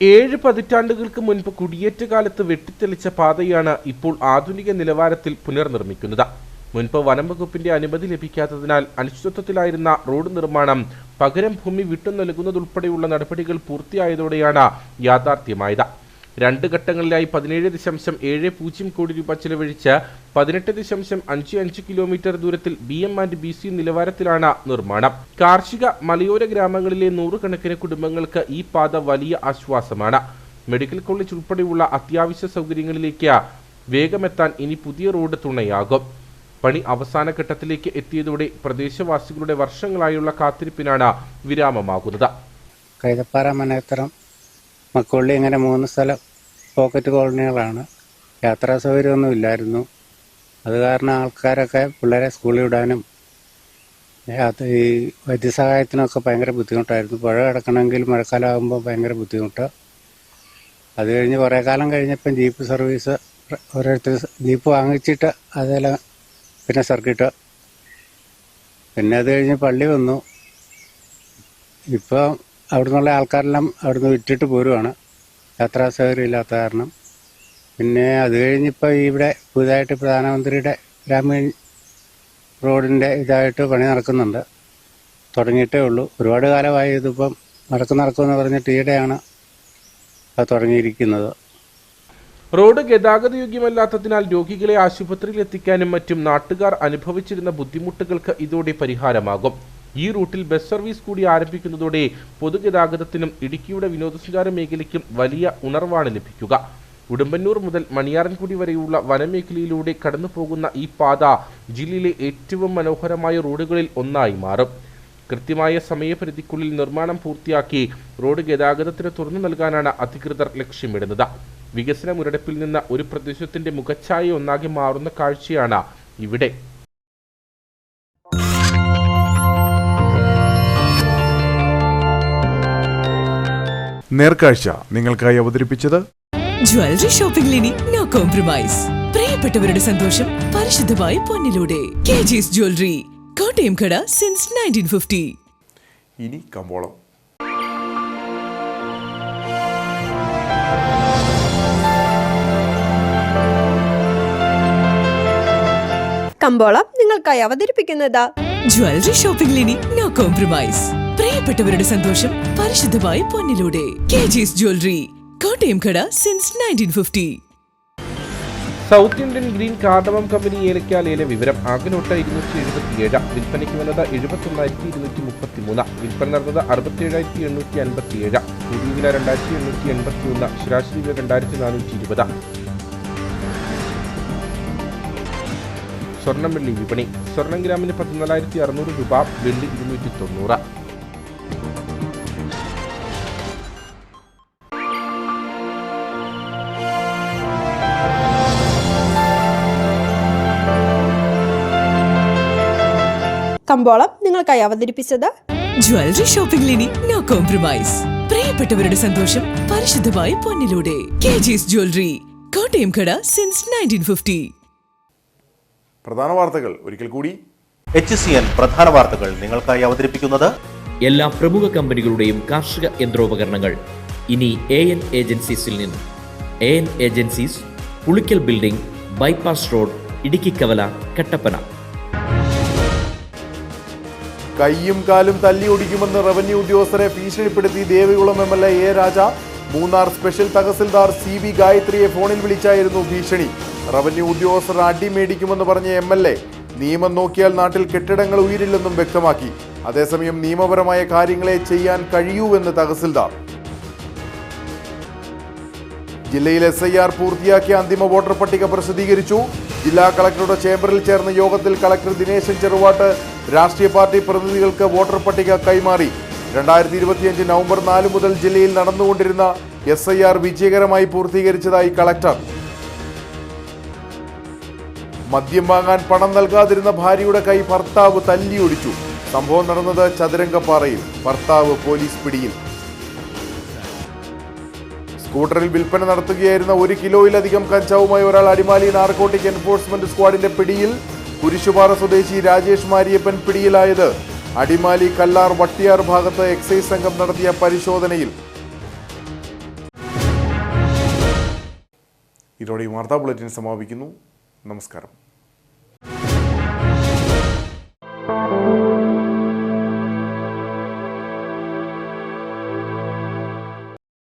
7 പതിറ്റാണ്ടുകൾക്ക് മുൻപ് കുടിയേറ്റ കാലത്ത് വെട്ടിത്തെളിച്ച പാതയാണ് ഇപ്പോൾ ആധുനിക നിലവാരത്തിൽ പുനർനിർമ്മിക്കുന്നത്. മുൻപ് വനം വകുപ്പിന്റെ അനുമതി ലഭിക്കാത്തതിനാൽ അനിശ്ചിതത്വത്തിലായിരുന്ന റോഡ് നിർമ്മാണം പകരം ഭൂമി വിട്ടു നൽകുന്നതുൾപ്പെടെയുള്ള നടപടികൾ പൂർത്തിയായതോടെയാണ് യാഥാർത്ഥ്യമായത്. 2 ഘട്ടങ്ങളിലായി 17.70 കോടി രൂപ ചെലവഴിച്ച് 18.55 കിലോമീറ്റർ ദൂരത്തിൽ BM&BC നിലവാരത്തിലാണ് നിർമ്മാണം. കാർഷിക മലയോര ഗ്രാമങ്ങളിലെ 100 കണക്കിന് കുടുംബങ്ങൾക്ക് ഈ പാത വലിയ ആശ്വാസമാണ്. മെഡിക്കൽ കോളേജ് ഉൾപ്പെടെയുള്ള അത്യാവശ്യ സൗകര്യങ്ങളിലേക്ക് വേഗമെത്താൻ ഇനി പുതിയ റോഡ് തുണയാകും. പണി അവസാന ഘട്ടത്തിലേക്ക് എത്തിയതോടെ പ്രദേശവാസികളുടെ വർഷങ്ങളായുള്ള കാത്തിരിപ്പിനാണ് വിരാമമാകുന്നത്. കൈതപ്പാറ, മനേത്തറം, മക്കൊള്ളി ഇങ്ങനെ 3 സ്ഥലം പോക്കറ്റ് കോളനികളാണ്. യാത്രാ സൗകര്യമൊന്നും ഇല്ലായിരുന്നു. അത് കാരണം ആൾക്കാരൊക്കെ പിള്ളേരെ സ്കൂളിൽ വിടാനും ഈ വൈദ്യസഹായത്തിനൊക്കെ ഭയങ്കര ബുദ്ധിമുട്ടായിരുന്നു. പുഴ കിടക്കണമെങ്കിൽ മഴക്കാലമാകുമ്പോൾ ഭയങ്കര ബുദ്ധിമുട്ട്. അത് കഴിഞ്ഞ് കുറേ കാലം കഴിഞ്ഞപ്പം ജീപ്പ് സർവീസ് ഓരോരുത്തർ ജീപ്പ് വാങ്ങിച്ചിട്ട് അതെല്ലാം പിന്നെ സർക്കിട്ട്, പിന്നെ അത് കഴിഞ്ഞ് പള്ളി വന്നു. ഇപ്പോൾ അവിടെ നിന്നുള്ള ആൾക്കാരെല്ലാം അവിടുന്ന് വിറ്റിട്ട് പോരുവാണ്, യാത്രാ സൗകര്യം ഇല്ലാത്ത കാരണം. പിന്നെ അത് കഴിഞ്ഞിപ്പോൾ ഇവിടെ പുതുതായിട്ട് പ്രധാനമന്ത്രിയുടെ ഗ്രാമീൺ റോഡിൻ്റെ ഇതായിട്ട് പണി നടക്കുന്നുണ്ട്. തുടങ്ങിയിട്ടേ ഉള്ളൂ. ഒരുപാട് കാലമായി ഇതിപ്പം നടക്കുമെന്ന് പറഞ്ഞിട്ട് ഈടെയാണ് അത് തുടങ്ങിയിരിക്കുന്നത്. റോഡ് ഗതാഗതയോഗ്യമല്ലാത്തതിനാൽ രോഗികളെ ആശുപത്രിയിൽ എത്തിക്കാനും മറ്റും നാട്ടുകാർ അനുഭവിച്ചിരുന്ന ബുദ്ധിമുട്ടുകൾക്ക് ഇതോടെ പരിഹാരമാകും. ഈ റൂട്ടിൽ ബസ് സർവീസ് കൂടി ആരംഭിക്കുന്നതോടെ പൊതുഗതാഗതത്തിനും ഇടുക്കിയുടെ വിനോദസഞ്ചാര മേഖലയ്ക്കും വലിയ ഉണർവാണ് ലഭിക്കുക. ഉടുമ്പന്നൂർ മുതൽ മണിയാറൻകുടി വരെയുള്ള വനമേഖലയിലൂടെ കടന്നു പോകുന്ന ഈ പാത ജില്ലയിലെ ഏറ്റവും മനോഹരമായ റോഡുകളിൽ ഒന്നായി മാറും. കൃത്യമായ സമയപരിധിക്കുള്ളിൽ നിർമ്മാണം പൂർത്തിയാക്കി റോഡ് ഗതാഗതത്തിന് തുറന്നു നൽകാനാണ് അധികൃതർ ലക്ഷ്യമിടുന്നത്. വികസന മുരടിപ്പിൽ നിന്ന് ഒരു പ്രദേശത്തിന്റെ മുഖച്ഛായ ഒന്നാകെ മാറുന്ന കാഴ്ചയാണ് ഇവിടെ. നേർക്കാഴ്ച നിങ്ങൾക്കായി അവതരിപ്പിച്ചത് ജ്വല്ലറി ഷോപ്പിംഗിൽ ഇനി നോ കോംപ്രമൈസ്. പ്രിയപ്പെട്ടവരുടെ സന്തോഷം പരിശുദ്ധമായി പൊന്നിലൂടെ. KG's ജ്വല്ലറി, കോട്ടയം കട സിൻസ് 1950. ഇനി കമ്പോളം. കമ്പോളം നിങ്ങൾക്കായി അവതരിപ്പിക്കുന്നത് ജ്വല്ലറി ഷോപ്പിംഗിൽ ഇനി നോ കോംപ്രമൈസ്. പ്രിയപ്പെട്ടവരുടെ സന്തോഷം പരിശുദ്ധമായി പൊന്നിലൂടെ. KG's ജ്വല്ലറി, കോട്ടയം കട since 1950. South Indian green cardamom company ഏലക്ക ലേല വിവരം. ആകലോട്ട 277, വിൽപ്പനയ്ക്ക് വന്നത് 71,233, വിൽപ്പന നടന്നത് 67,857, പുതിയ വില 2,881, ശരാശരി വില 2,420. സ്വർണം വെള്ളി വിപണി. സ്വർണം ഗ്രാമിന് 14,600 രൂപ, വെള്ളി 290. കമ്പോളം നിങ്ങൾക്കായി അവതരിപ്പിച്ചത് ജ്വല്ലറി ഷോപ്പിംഗിൽ ഇനി നോ കോംപ്രമൈസ്. പ്രിയപ്പെട്ടവരുടെ സന്തോഷം പരിശുദ്ധമായ പൊന്നിലൂടെ. KG's ജ്വല്ലറി, കോട്ടയം കട സിൻസ് 1950. പ്രധാന വാർത്തകൾ ഒരിക്കൽ കൂടി. HCN പ്രധാന വാർത്തകൾ നിങ്ങൾക്കായി അവതരിപ്പിക്കുന്നത് എല്ലാ പ്രമുഖ കമ്പനികളുടെയും കാർഷിക യന്ത്രോപകരണങ്ങൾ ഇനി AN ഏജൻസീസിൽ നിന്ന്. AN agencies, Pulickal building, bypass road, Idukki Kavala, Kattappana. കൈയും കാലും തല്ലി ഒടിക്കുമെന്ന് റവന്യൂ ഉദ്യോഗസ്ഥരെ ഭീഷണിപ്പെടുത്തി Devikulam MLA A Raja. Munnar special tahsildar CB ഗായത്രിയെ ഫോണിൽ വിളിച്ചായിരുന്നു ഭീഷണി. റവന്യൂ ഉദ്യോഗസ്ഥർ അടി മേടിക്കുമെന്ന് പറഞ്ഞ MLA നിയമം നോക്കിയാൽ നാട്ടിൽ കെട്ടിടങ്ങൾ ഉയരില്ലെന്നും വ്യക്തമാക്കി. അതേസമയം നിയമപരമായ കാര്യങ്ങളെ ചെയ്യാൻ കഴിയൂവെന്ന് തഹസിൽദാർ. ജില്ലയിൽ SIR പൂർത്തിയാക്കിയ അന്തിമ വോട്ടർ പട്ടിക പ്രസിദ്ധീകരിച്ചു. ജില്ലാ കളക്ടറുടെ ചേംബറിൽ ചേർന്ന യോഗത്തിൽ കളക്ടർ ദിനേശൻ ചെറുവാട്ട് രാഷ്ട്രീയ പാർട്ടി പ്രതിനിധികൾക്ക് വോട്ടർ പട്ടിക കൈമാറി. 2025 നവംബർ 4 മുതൽ ജില്ലയിൽ നടന്നുകൊണ്ടിരുന്ന SIR വിജയകരമായി പൂർത്തീകരിച്ചതായി കളക്ടർ. മദ്യം വാങ്ങാൻ പണം നൽകാതിരുന്ന ഭാര്യയുടെ കൈ ഭർത്താവ് തല്ലിയൊടിച്ചു. സംഭവം നടന്നത് ചതുരംഗപ്പാറയിൽ. ഭർത്താവ് പോലീസ് പിടിയിൽ. സ്കൂട്ടറിൽ വിൽപ്പന നടത്തുകയായിരുന്ന 1 കിലോയിലധികം കഞ്ചാവുമായി ഒരാൾ അടിമാലി നാർക്കോട്ടിക് എൻഫോഴ്സ്മെന്റ് സ്ക്വാഡിന്റെ പിടിയിൽ. കുരിശുപാറ സ്വദേശി രാജേഷ് മാരിയപ്പൻ പിടിയിലായത് അടിമാലി കല്ലാർ വട്ടിയാർ ഭാഗത്ത് എക്സൈസ് സംഘം നടത്തിയ പരിശോധനയിൽ. ഇതോടെ വാർത്താ ബുള്ളറ്റിൻ സമാപിക്കുന്നു. നമസ്കാരം.